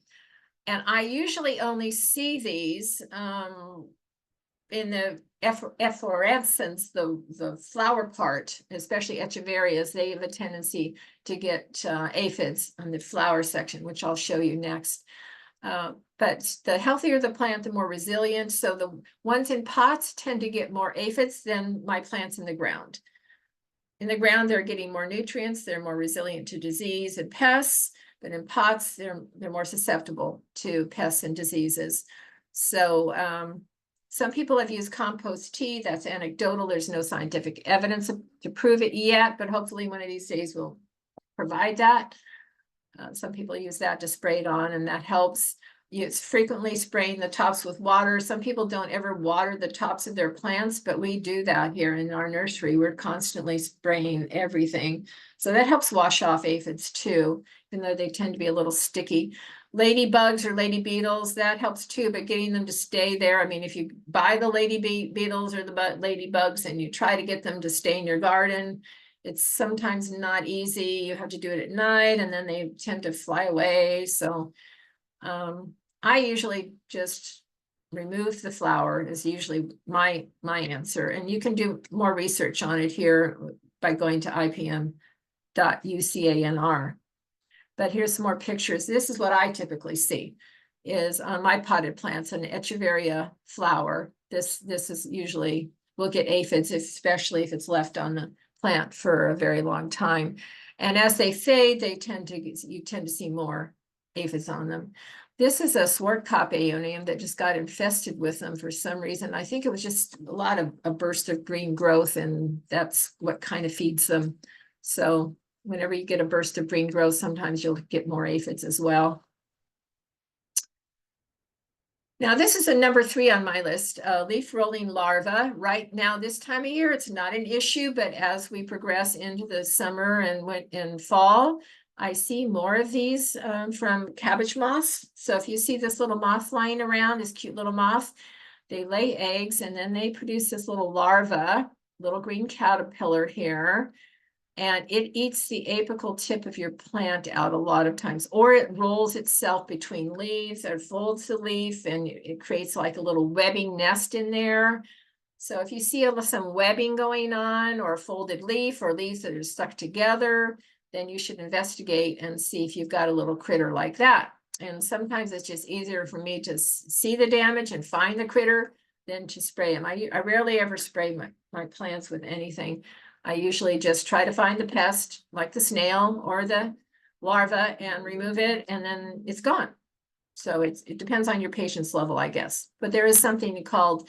And I usually only see these in the efflorescence, the flower part, especially echeverias, they have a tendency to get aphids on the flower section, which I'll show you next. But the healthier the plant, the more resilient. So the ones in pots tend to get more aphids than my plants in the ground. In the ground, they're getting more nutrients, they're more resilient to disease and pests, but in pots, they're more susceptible to pests and diseases. So some people have used compost tea. That's anecdotal. There's no scientific evidence to prove it yet, but hopefully one of these days we'll provide that. Some people use that to spray it on, and that helps. It's frequently spraying the tops with water. Some people don't ever water the tops of their plants, but we do that here in our nursery. We're constantly spraying everything. So that helps wash off aphids too, even though they tend to be a little sticky. Ladybugs or lady beetles, that helps too, but getting them to stay there. I mean, if you buy the lady beetles or the ladybugs and you try to get them to stay in your garden, it's sometimes not easy. You have to do it at night and then they tend to fly away. So I usually just remove the flower is usually my answer. And you can do more research on it here by going to ipm.ucanr. But here's some more pictures. This is what I typically see is on my potted plants, an echeveria flower. this is usually, we'll get aphids, especially if it's left on the plant for a very long time. And as they fade, you tend to see more aphids on them. This is a Swartkop aeonium that just got infested with them for some reason. I think it was just a burst of green growth, and that's what kind of feeds them. So whenever you get a burst of green growth, sometimes you'll get more aphids as well. Now, this is a number 3 on my list, leaf rolling larva. Right now, this time of year, it's not an issue, but as we progress into the summer and fall, I see more of these from cabbage moths. So if you see this little moth flying around, this cute little moth, they lay eggs and then they produce this little larva, little green caterpillar here. And it eats the apical tip of your plant out a lot of times, or it rolls itself between leaves or folds the leaf and it creates like a little webbing nest in there. So if you see some webbing going on or a folded leaf or leaves that are stuck together, then you should investigate and see if you've got a little critter like that. And sometimes it's just easier for me to see the damage and find the critter than to spray them. I rarely ever spray my plants with anything. I usually just try to find the pest, like the snail or the larva, and remove it, and then it's gone. So it depends on your patience level, I guess. But there is something called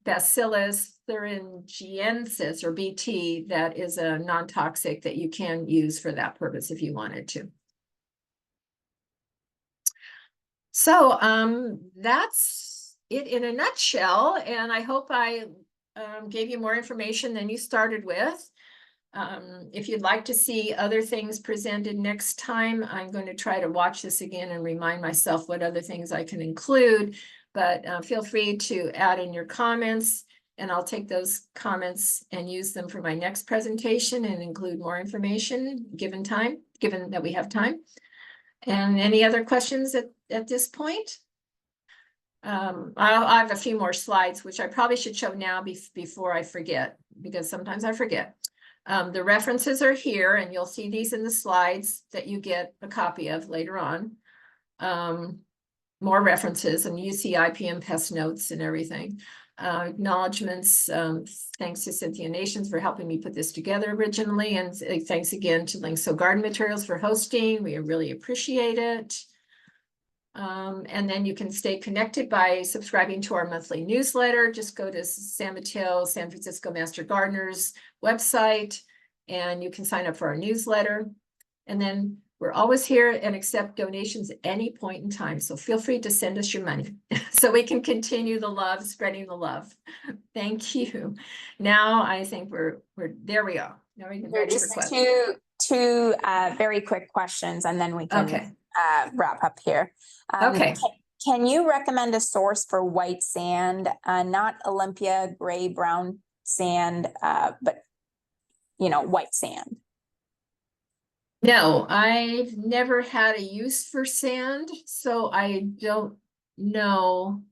Bacillus thuringiensis, or BT, that is a non-toxic that you can use for that purpose if you wanted to. So that's it in a nutshell, and I hope I gave you more information than you started with. If you'd like to see other things presented next time, I'm going to try to watch this again and remind myself what other things I can include, but feel free to add in your comments, and I'll take those comments and use them for my next presentation and include more information given that we have time. And any other questions at this point? I have a few more slides, which I probably should show now before I forget, because sometimes I forget. The references are here, and you'll see these in the slides that you get a copy of later on. More references, and UC IPM pest notes and everything. Acknowledgements, thanks to Cynthia Nations for helping me put this together originally, and thanks again to Links So Garden Materials for hosting. We really appreciate it. And then you can stay connected by subscribing to our monthly newsletter. Just go to San Mateo, San Francisco Master Gardeners website, and you can sign up for our newsletter. And then we're always here and accept donations at any point in time. So feel free to send us your money so we can continue the love, spreading the love. Thank you. Now I think we're there we are. Now we can ready for questions. Two very quick questions, and then we can wrap up here. Okay. Can you recommend a source for white sand, not Olympia gray brown sand, but white sand? No, I've never had a use for sand, so I don't know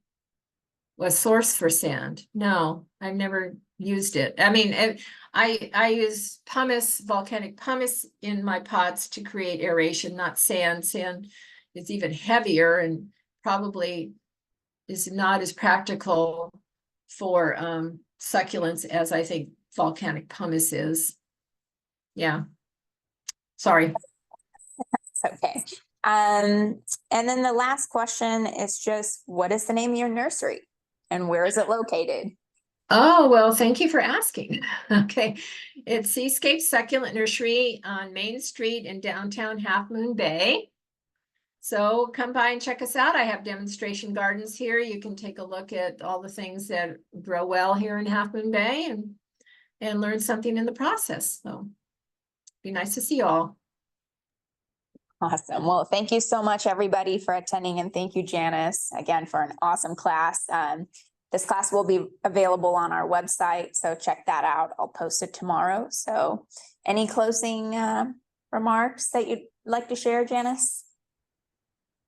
a source for sand. No, I've never used it. I mean, I use pumice, volcanic pumice in my pots to create aeration, not sand. Sand is even heavier and probably is not as practical for succulents as I think volcanic pumice is. Yeah. Sorry. It's okay. And then the last question is just, what is the name of your nursery and where is it located? Oh, well, thank you for asking. Okay. It's Seascapes Succulent Nursery on Main Street in downtown Half Moon Bay. So come by and check us out. I have demonstration gardens here. You can take a look at all the things that grow well here in Half Moon Bay and learn something in the process. So be nice to see you all. Awesome. Well, thank you so much, everybody, for attending. And thank you, Janice, again, for an awesome class. This class will be available on our website, so check that out. I'll post it tomorrow. So any closing remarks that you'd like to share, Janice?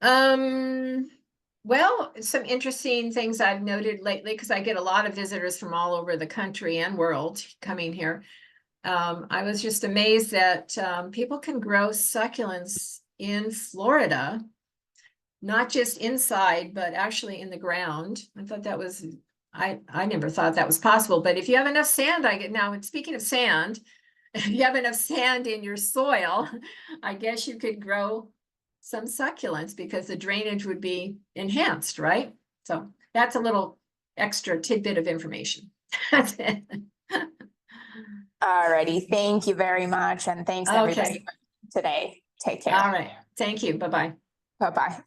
Well, some interesting things I've noted lately, because I get a lot of visitors from all over the country and world coming here. I was just amazed that people can grow succulents in Florida, not just inside, but actually in the ground. I thought that was I never thought that was possible, but if you have enough sand, now, speaking of sand, if you have enough sand in your soil, I guess you could grow some succulents because the drainage would be enhanced, right? So that's a little extra tidbit of information. That's it. Alrighty, thank you very much, and thanks everybody Okay. for today. Take care. All right. Thank you. Bye-bye. Bye-bye.